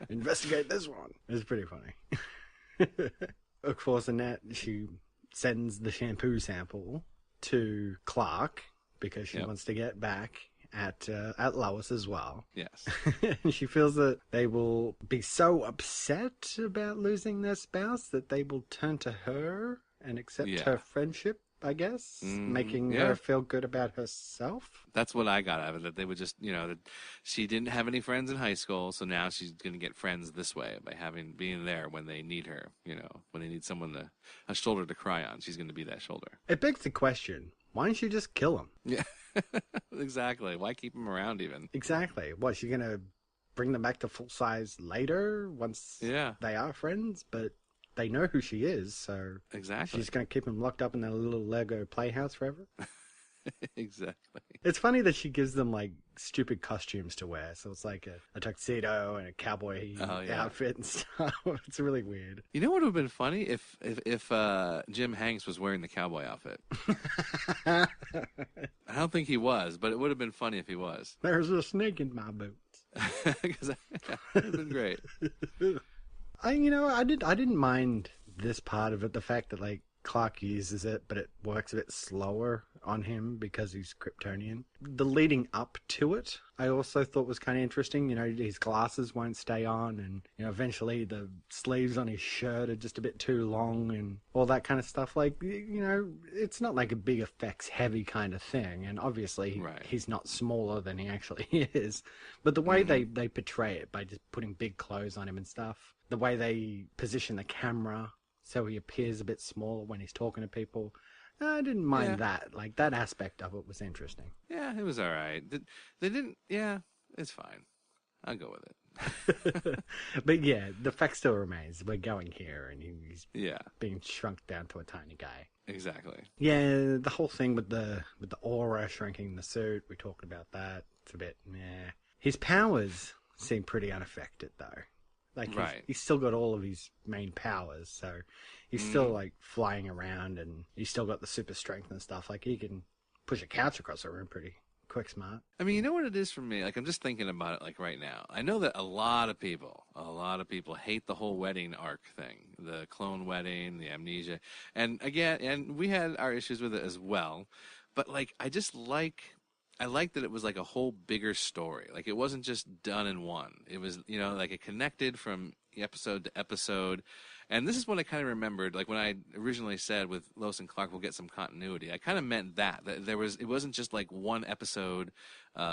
investigate this one. It's pretty funny. Of course, Annette, she sends the shampoo sample to Clark because she wants to get back at Lois as well. Yes. And she feels that they will be so upset about losing their spouse that they will turn to her and accept her friendship, I guess, making her feel good about herself. That's what I got out of it, that they would just, that she didn't have any friends in high school, so now she's going to get friends this way by being there when they need her, when they need someone a shoulder to cry on. She's going to be that shoulder. It begs the question, why don't you just kill him? Yeah, exactly. Why keep him around even? Exactly. What, she's going to bring them back to full size later once they are friends? But they know who she is, so exactly. She's going to keep him locked up in their little Lego playhouse forever? Exactly. It's funny that she gives them, like, stupid costumes to wear. So it's like a tuxedo and a cowboy outfit and stuff. It's really weird. You know what would have been funny? If Jim Hanks was wearing the cowboy outfit. I don't think he was, but it would have been funny if he was. There's a snake in my boots. Because it would have been great. I didn't mind this part of it, the fact that, like, Clark uses it, but it works a bit slower on him because he's Kryptonian. The leading up to it, I also thought was kind of interesting. His glasses won't stay on, and, eventually the sleeves on his shirt are just a bit too long and all that kind of stuff. Like, it's not like a big effects heavy kind of thing, and obviously he's not smaller than he actually is. But the way they portray it by just putting big clothes on him and stuff, the way they position the camera so he appears a bit smaller when he's talking to people, I didn't mind that. Like, that aspect of it was interesting. Yeah, it was all right. They didn't, it's fine. I'll go with it. But yeah, the fact still remains. We're going here, and he's being shrunk down to a tiny guy. Exactly. Yeah, the whole thing with the aura shrinking the suit, we talked about that. It's a bit meh. His powers seem pretty unaffected, though. Like, he's still got all of his main powers, so he's still, like, flying around, and he's still got the super strength and stuff. Like, he can push a couch across the room pretty quick smart. I mean, you know what it is for me? Like, I'm just thinking about it, like, right now. I know that a lot of people hate the whole wedding arc thing, the clone wedding, the amnesia. And, again, and we had our issues with it as well. But, like, I like that it was like a whole bigger story. Like, it wasn't just done in one. It was, like it connected from episode to episode. And this is what I kind of remembered. Like, when I originally said with Lois and Clark, we'll get some continuity, I kind of meant that it wasn't just like one episode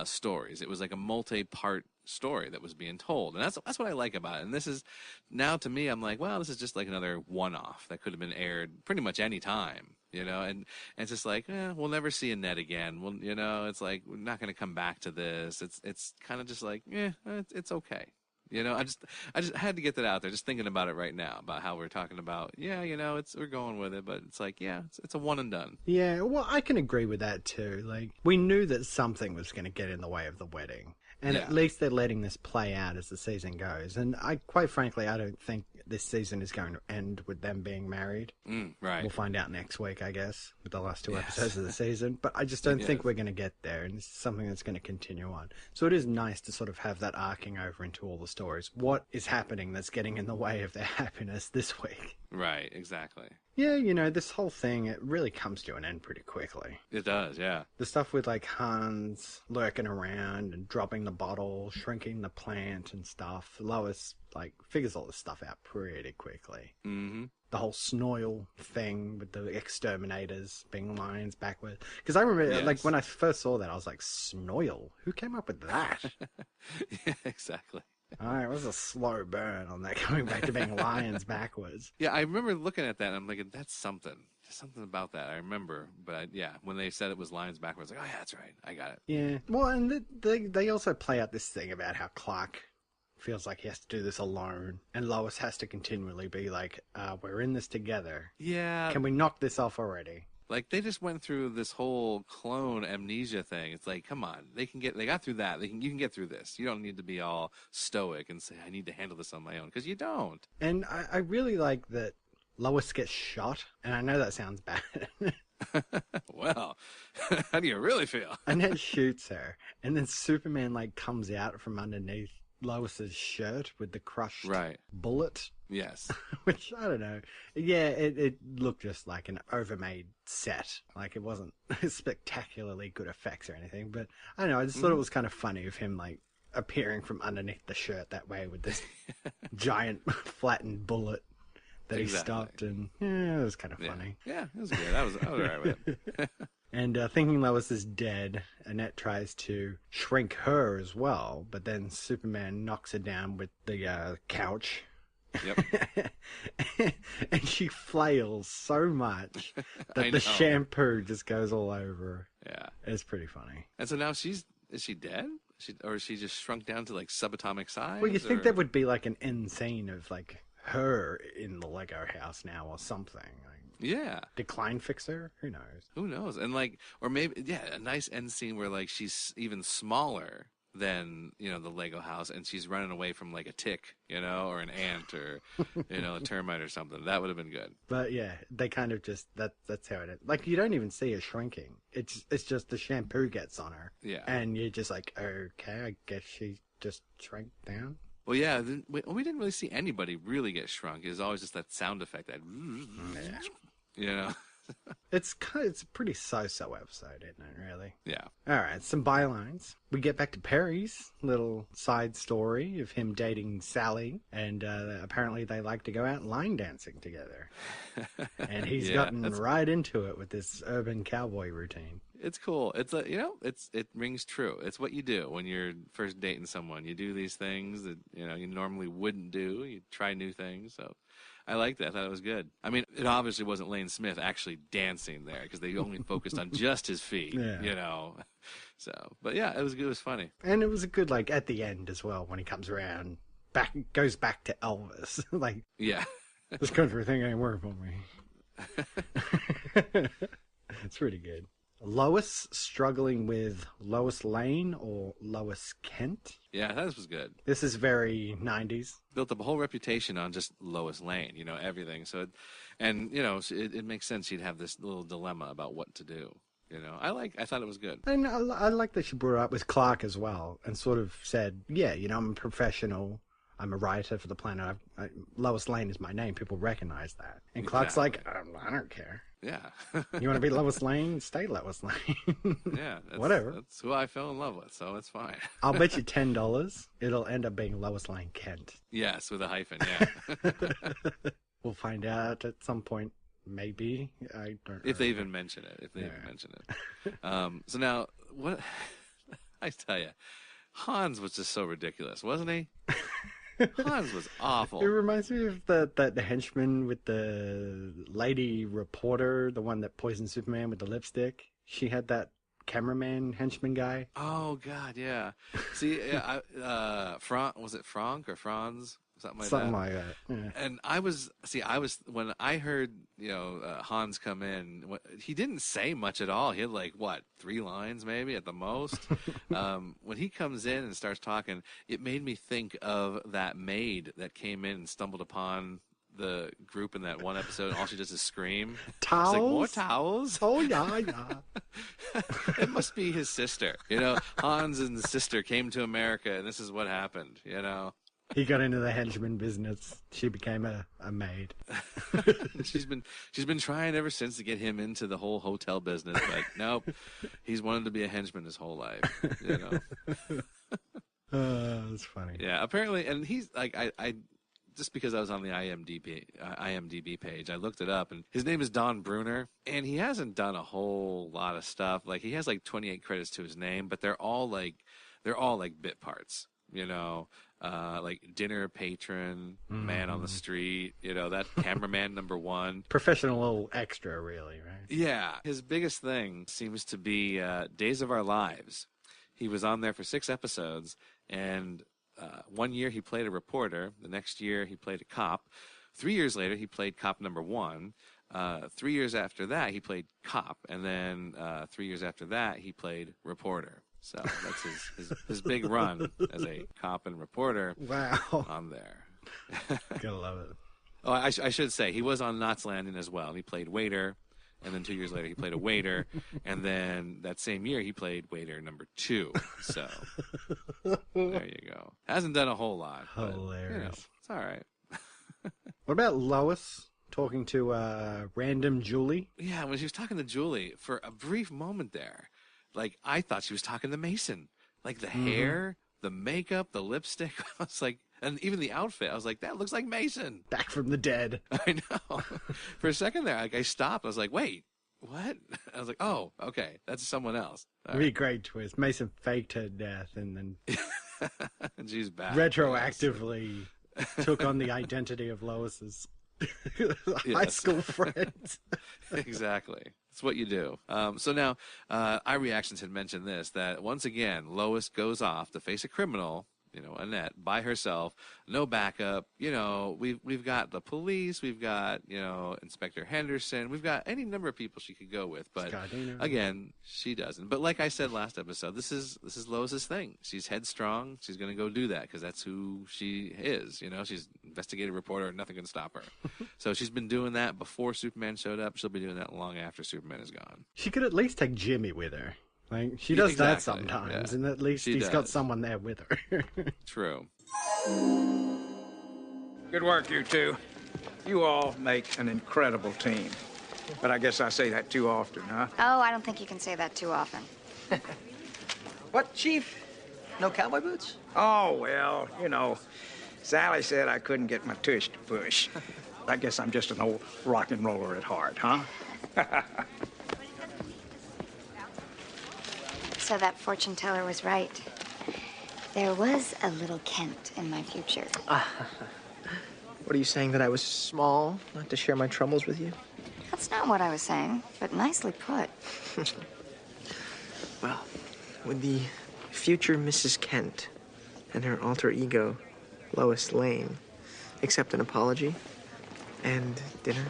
stories. It was like a multi-part story that was being told. And that's what I like about it. And this is, now to me, I'm like, well, this is just like another one-off that could have been aired pretty much any time. And it's just like, we'll never see Annette again. Well, it's like, we're not going to come back to this. It's kind of just like, it's okay. I just had to get that out there, just thinking about it right now, about how we're talking about, we're going with it, but it's like, it's a one and done. Yeah, well, I can agree with that too. Like, we knew that something was going to get in the way of the wedding. And at least they're letting this play out as the season goes. And quite frankly, I don't think this season is going to end with them being married. Right. We'll find out next week, I guess, with the last two episodes of the season. But I just don't think we're going to get there. And this is something that's going to continue on. So it is nice to sort of have that arcing over into all the stories. What is happening that's getting in the way of their happiness this week? Right, exactly. Yeah, this whole thing, it really comes to an end pretty quickly. It does, yeah. The stuff with, like, Hans lurking around and dropping the bottle, shrinking the plant and stuff. Lois, like, figures all this stuff out pretty quickly. Mm-hmm. The whole Snoil thing with the exterminators being lions backward. Because I remember, like, when I first saw that, I was like, Snoil? Who came up with that? Yeah, exactly. It was a slow burn on that, coming back to being lions backwards. Yeah, I remember looking at that and I'm like, that's something. There's something about that. I remember. But when they said it was lions backwards, like, oh yeah, that's right. I got it. Yeah. Well, and they also play out this thing about how Clark feels like he has to do this alone. And Lois has to continually be like, we're in this together. Yeah. Can we knock this off already? Like, they just went through this whole clone amnesia thing. It's like, come on, they got through that. You can get through this. You don't need to be all stoic and say, I need to handle this on my own, because you don't. And I really like that Lois gets shot, and I know that sounds bad. Well, how do you really feel? Annette shoots her, and then Superman, like, comes out from underneath Lois's shirt with the crushed bullet. Yes. Which, I don't know. Yeah, it looked just like an overmade set. Like, it wasn't spectacularly good effects or anything. But, I don't know, I just thought it was kind of funny of him, like, appearing from underneath the shirt that way with this giant flattened bullet that he stopped. And, it was kind of funny. Yeah, it was good. I was all right with it. And thinking Lois is dead, Annette tries to shrink her as well. But then Superman knocks her down with the couch. Yep. And she flails so much that the shampoo just goes all over her. Yeah. It's pretty funny. And so now is she dead? Or is she just shrunk down to, like, subatomic size? Well, you think that would be like an end scene of, like, her in the Lego house now or something. Like, yeah. Decline fixer? Who knows? Who knows? And, like, or maybe, a nice end scene where, like, she's even smaller than, the Lego house, and she's running away from, like, a tick, or an ant or, a termite or something. That would have been good. But yeah, they kind of just, that's how it is. Like, you don't even see her shrinking. It's just the shampoo gets on her. Yeah. And you're just like, okay, I guess she just shrank down. Well, yeah, we didn't really see anybody really get shrunk. It was always just that sound effect, that, It's a pretty so-so episode, isn't it, really? Yeah. All right, some bylines. We get back to Perry's little side story of him dating Sally, and apparently they like to go out line dancing together. And he's gotten right into it with this urban cowboy routine. It's cool. It's it rings true. It's what you do when you're first dating someone. You do these things that you normally wouldn't do. You try new things. So I liked that. I thought it was good. I mean, it obviously wasn't Lane Smith actually dancing there because they only focused on just his feet. So, but yeah, it was good. It was funny, and it was a good, like, at the end as well when he comes around, goes back to Elvis. Like, this country thing ain't working for me. It's pretty good. Lois struggling with Lois Lane or Lois Kent. Yeah, that was good. This is very 90s. Built up a whole reputation on just Lois Lane, everything. So, it makes sense she'd have this little dilemma about what to do. I thought it was good. And I like that she brought it up with Clark as well and sort of said, I'm a professional. I'm a writer for the Planet. Lois Lane is my name. People recognize that. And Clark's like, I don't care. Yeah. You want to be Lois Lane? Stay Lois Lane. Yeah. Whatever. That's who I fell in love with, so it's fine. I'll bet you $10 it'll end up being Lois Lane Kent. Yes, with a hyphen, yeah. We'll find out at some point, maybe. I don't know. If they even mention it. So now, what... I tell you, Hans was just so ridiculous, wasn't he? Hans was awful. It reminds me of the henchman with the lady reporter, the one that poisoned Superman with the lipstick. She had that cameraman henchman guy. Oh God, yeah. See, was it Frank or Franz? Something like that. Yeah. And I was when I heard Hans come in, he didn't say much at all. He had 3 lines maybe at the most. When he comes in and starts talking, it made me think of that maid that came in and stumbled upon the group in that one episode. And all she does is scream. Towels? It's like, more towels? Oh yeah. It must be his sister. Hans and his sister came to America, and this is what happened. He got into the henchman business. She became a maid. she's been trying ever since to get him into the whole hotel business, but nope. He's wanted to be a henchman his whole life. You know. That's funny. Yeah, apparently, and he's like I just because I was on the IMDb page, I looked it up, and his name is Don Bruner, and he hasn't done a whole lot of stuff. Like he has like 28 credits to his name, but they're all like bit parts. You know, like dinner patron, man on the street, you know, that cameraman number one. Professional extra, really, right? Yeah. His biggest thing seems to be Days of Our Lives. He was on there for 6 episodes, and 1 year he played a reporter. The next year he played a cop. 3 years later he played cop number 1. 3 years after that he played cop, and then 3 years after that he played reporter. So that's his big run as a cop and reporter. Wow. On there. Gotta love it. Oh, I should say, he was on Knots Landing as well. He played waiter, and then 2 years later he played a waiter, and then that same year he played waiter number 2. So there you go. Hasn't done a whole lot. Hilarious. But, you know, it's all right. What about Lois talking to random Julie? Yeah, when she was talking to Julie for a brief moment there, like, I thought she was talking to Mason. Like, the hair, the makeup, the lipstick. I was like, and even the outfit. I was like, that looks like Mason. Back from the dead. I know. For a second there, like, I stopped. I was like, wait, what? I was like, oh, okay. That's someone else. It'd be a great twist. Mason faked her death and then and she's back. Retroactively took on the identity of Lois's high school friends. Exactly. That's what you do. So now, iReactions had mentioned this, that once again, Lois goes off to face a criminal, you know, Annette, by herself, no backup. You know, we've got the police, we've got, you know, Inspector Henderson, we've got any number of people she could go with, but again, she doesn't. But like I said last episode, this is Lois's thing. She's headstrong. She's going to go do that because that's who she is. You know, she's an investigative reporter, and nothing can stop her. So she's been doing that before Superman showed up. She'll be doing that long after Superman is gone. She could at least take Jimmy with her. Like, she does that sometimes, and at least he's got someone there with her. True. Good work, you two. You all make an incredible team. But I guess I say that too often, huh? Oh, I don't think you can say that too often. What, Chief? No cowboy boots? Oh, well, you know, Sally said I couldn't get my tush to push. I guess I'm just an old rock and roller at heart, huh? So that fortune teller was right. There was a little Kent in my future. What are you saying, that I was small, not to share my troubles with you? That's not what I was saying, but nicely put. Well, would the future Mrs. Kent and her alter ego, Lois Lane, accept an apology and dinner?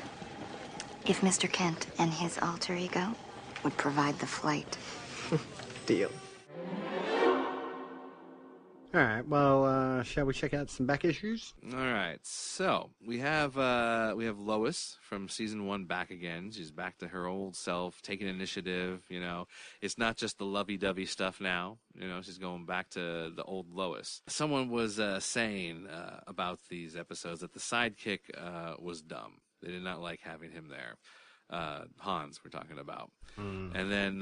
If Mr. Kent and his alter ego would provide the flight. Deal. All right. Well, shall we check out some back issues? All right. So we have Lois from season 1 back again. She's back to her old self, taking initiative. You know, it's not just the lovey-dovey stuff now. You know, she's going back to the old Lois. Someone was saying about these episodes that the sidekick was dumb. They did not like having him there. Hans, we're talking about. And then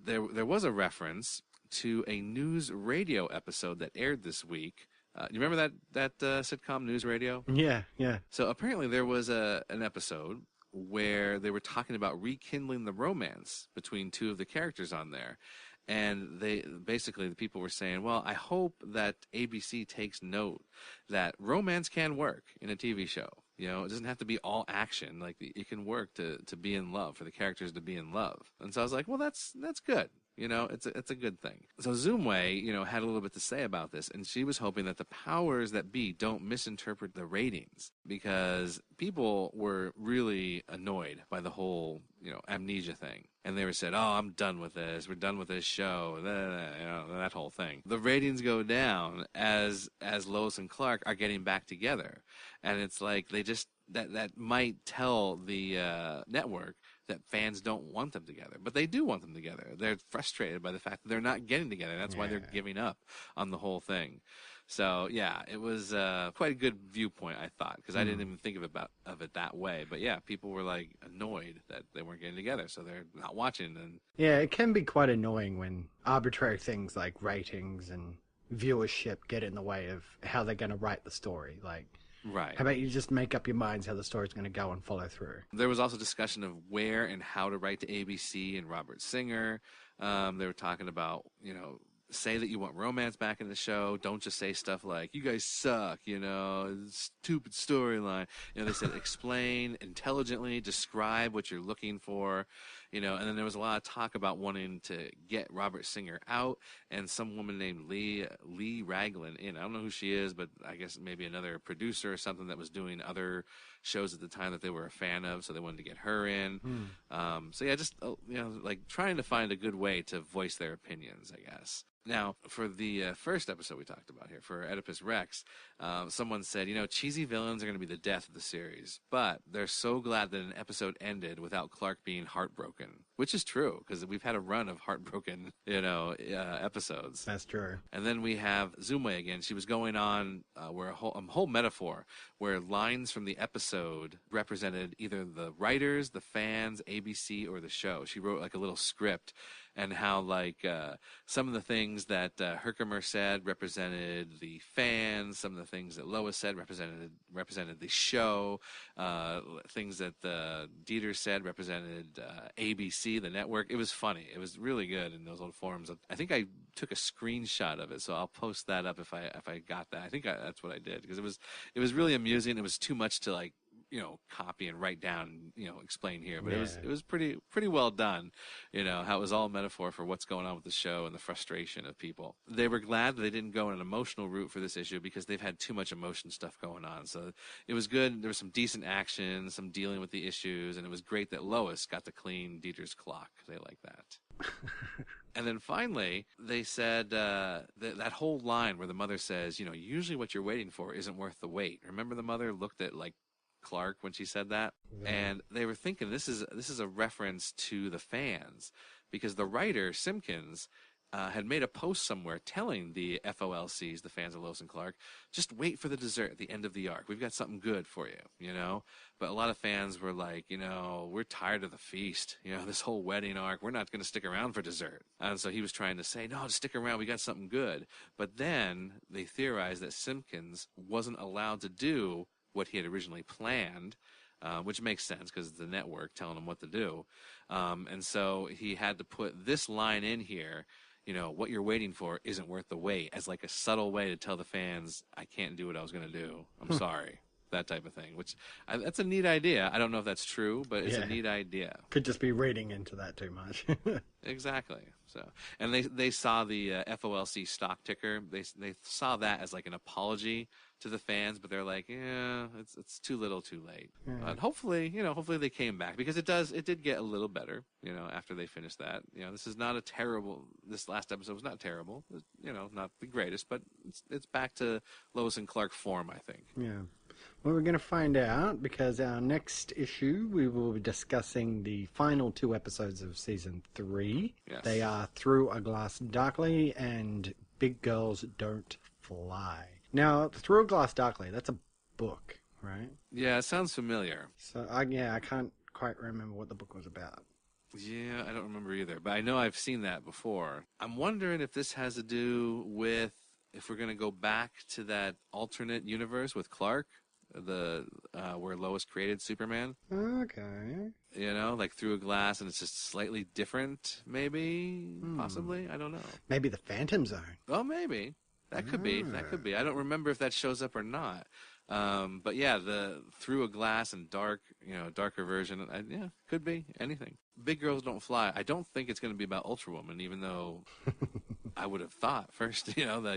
there was a reference to a news radio episode that aired this week. You remember that sitcom News Radio? Yeah. So apparently there was an episode where they were talking about rekindling the romance between two of the characters on there. And the people were saying, well, I hope that ABC takes note that romance can work in a TV show. You know, it doesn't have to be all action. Like, it can work to be in love, for the characters to be in love. And so I was like, well, that's good. You know, it's a good thing. So Zoomway, you know, had a little bit to say about this, and she was hoping that the powers that be don't misinterpret the ratings, because people were really annoyed by the whole, you know, amnesia thing. And they were said, oh, I'm done with this. We're done with this show. You know, that whole thing. The ratings go down as Lois and Clark are getting back together. And it's like they just, that might tell the network that fans don't want them together. But they do want them together. They're frustrated by the fact that they're not getting together. That's why they're giving up on the whole thing. So yeah, it was quite a good viewpoint, I thought, because I didn't even think of it that way. But yeah, people were like annoyed that they weren't getting together, so they're not watching. And yeah, it can be quite annoying when arbitrary things like ratings and viewership get in the way of how they're going to write the story. Like, right. How about you just make up your minds how the story's going to go and follow through? There was also discussion of where and how to write to ABC and Robert Singer. They were talking about, say that you want romance back in the show. Don't just say stuff like, you guys suck, stupid storyline. They said explain intelligently, describe what you're looking for, and then there was a lot of talk about wanting to get Robert Singer out and some woman named Lee Raglan in. I don't know who she is, but I guess maybe another producer or something that was doing other shows at the time that they were a fan of, so they wanted to get her in. So yeah, just like trying to find a good way to voice their opinions, I guess. Now, for the first episode we talked about here, for Oedipus Rex, someone said, cheesy villains are going to be the death of the series, but they're so glad that an episode ended without Clark being heartbroken, which is true, because we've had a run of heartbroken, episodes. That's true. And then we have Zumway again. She was going on where a whole metaphor where lines from the episode represented either the writers, the fans, ABC, or the show. She wrote like a little script, and how like some of the things that Herkimer said represented the fans, some of the things that Lois said represented the show, things that Dieter said represented ABC, the network. It was funny. It was really good in those old forums. I think I took a screenshot of it, so I'll post that up if I got that. I think that's what I did, because it was really amusing. It was too much to like copy and write down, explain here, but it was pretty well done, how it was all a metaphor for what's going on with the show and the frustration of people. They were glad that they didn't go an emotional route for this issue because they've had too much emotion stuff going on. So it was good. There was some decent action, some dealing with the issues, and it was great that Lois got to clean Dieter's clock. They like that. And then finally, they said that whole line where the mother says, usually what you're waiting for isn't worth the wait. Remember the mother looked at like Clark when she said that, and they were thinking this is a reference to the fans, because the writer Simpkins had made a post somewhere telling the FOLCs, the fans of Lois and Clark, just wait for the dessert at the end of the arc. We've got something good for you, But a lot of fans were like, we're tired of the feast. This whole wedding arc, we're not going to stick around for dessert. And so he was trying to say, no, stick around. We got something good. But then they theorized that Simpkins wasn't allowed to do what he had originally planned, which makes sense because it's the network telling him what to do. And so he had to put this line in here, what you're waiting for isn't worth the wait, as like a subtle way to tell the fans, I can't do what I was going to do. I'm sorry. That type of thing, which that's a neat idea. I don't know if that's true, but it's a neat idea. Could just be reading into that too much. Exactly. So, and they saw the FOLC stock ticker. They saw that as like an apology to the fans, but they're like, yeah, it's too little, too late. Yeah. But hopefully they came back, because it did get a little better, after they finished that. This last episode was not terrible, not the greatest, but it's back to Lois and Clark form, I think. Yeah. Well, we're going to find out, because our next issue, we will be discussing the final 2 episodes of Season 3. Yes. They are Through a Glass Darkly and Big Girls Don't Fly. Now, Through a Glass Darkly, that's a book, right? Yeah, it sounds familiar. So, I can't quite remember what the book was about. Yeah, I don't remember either, but I know I've seen that before. I'm wondering if this has to do with, if we're going to go back to that alternate universe with Clark, where Lois created Superman. Okay. Like Through a Glass, and it's just slightly different, maybe, possibly. I don't know. Maybe the Phantom Zone. Oh, maybe. That could be. That could be. I don't remember if that shows up or not. But yeah, the Through a Glass and darker version. Could be anything. Big Girls Don't Fly. I don't think it's going to be about Ultra Woman, even though I would have thought first,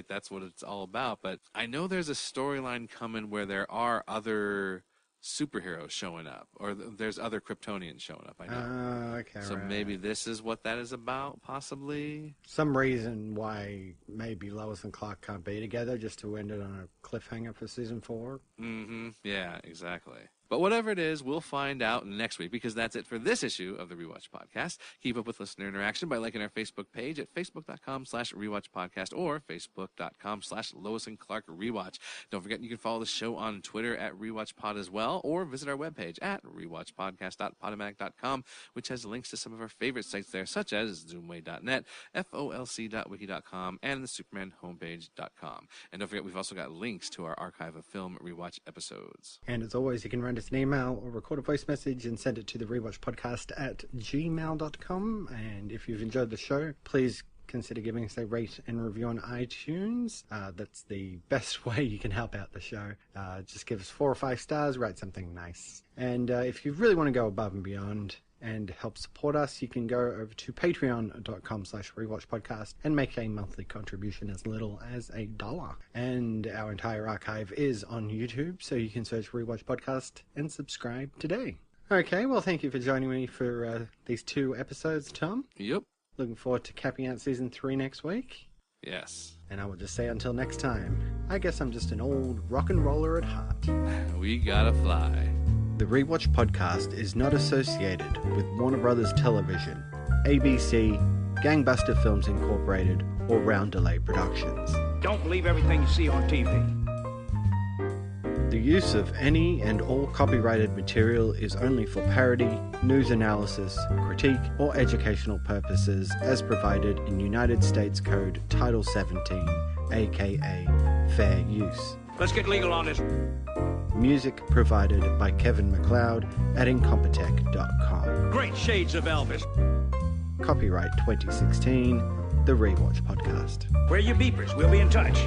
that's what it's all about. But I know there's a storyline coming where there are other superheroes showing up, or there's other Kryptonians showing up. I know. Okay. So right. maybe this is what that is about, possibly. Some reason why maybe Lois and Clark can't be together, just to end it on a cliffhanger for season 4. Mm-hmm. Yeah, exactly. But whatever it is, we'll find out next week, because that's it for this issue of the Rewatch Podcast. Keep up with listener interaction by liking our Facebook page at facebook.com/Rewatch Podcast or facebook.com/Lois and Clark Rewatch. Don't forget you can follow the show on Twitter at Rewatch Pod as well, or visit our webpage at rewatchpodcast.podomatic.com, which has links to some of our favorite sites there, such as zoomway.net, folc.wiki.com, and the supermanhomepage.com. And don't forget, we've also got links to our archive of film rewatch episodes. And as always, you can write us an email or record a voice message and send it to the Rewatch Podcast at gmail.com. And if you've enjoyed the show, please consider giving us a rate and review on iTunes. That's the best way you can help out the show. Just give us 4 or 5 stars, write something nice. And if you really want to go above and beyond and help support us, you can go over to patreon.com/rewatchpodcast and make a monthly contribution as little as $1. And our entire archive is on YouTube, so you can search Rewatch Podcast and subscribe today. Okay, well, thank you for joining me for these 2 episodes, Tom. Yep. Looking forward to capping out season 3 next week. Yes. And I will just say until next time, I guess I'm just an old rock and roller at heart. We gotta fly. The Rewatch Podcast is not associated with Warner Brothers Television, ABC, Gangbuster Films Incorporated, or Roundelay Productions. Don't believe everything you see on TV. The use of any and all copyrighted material is only for parody, news analysis, critique, or educational purposes as provided in United States Code Title 17, aka Fair Use. Let's get legal on this. Music provided by Kevin McCloud at incompetech.com. Great shades of Elvis. Copyright 2016, The Rewatch Podcast. Where are your beepers? We'll be in touch.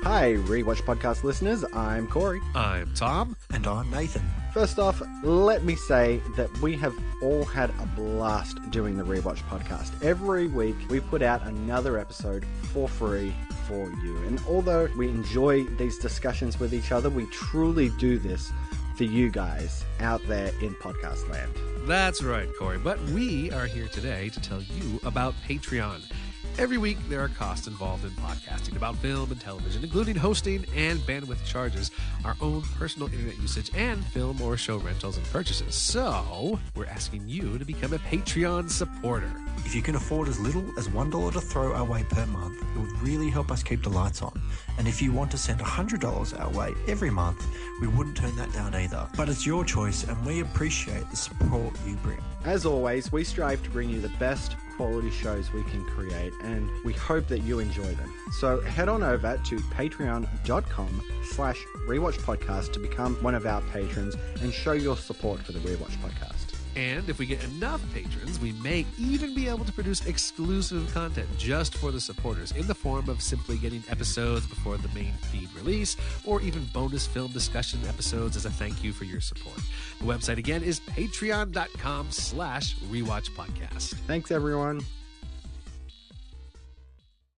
Hi, Rewatch Podcast listeners. I'm Cory. I'm Tom. And I'm Nathan. First off, let me say that we have all had a blast doing the Rewatch Podcast. Every week, we put out another episode for free for you. And although we enjoy these discussions with each other, we truly do this for you guys out there in podcast land. That's right, Cory. But we are here today to tell you about Patreon. Every week, there are costs involved in podcasting about film and television, including hosting and bandwidth charges, our own personal internet usage, and film or show rentals and purchases. So, we're asking you to become a Patreon supporter. If you can afford as little as $1 to throw our way per month, it would really help us keep the lights on. And if you want to send $100 our way every month, we wouldn't turn that down either. But it's your choice, and we appreciate the support you bring. As always, we strive to bring you the best quality shows we can create, and we hope that you enjoy them. So head on over to patreon.com/rewatchpodcast to become one of our patrons and show your support for the Rewatch Podcast. And if we get enough patrons, we may even be able to produce exclusive content just for the supporters in the form of simply getting episodes before the main feed release, or even bonus film discussion episodes as a thank you for your support. The website again is patreon.com/rewatchpodcast. Thanks, everyone.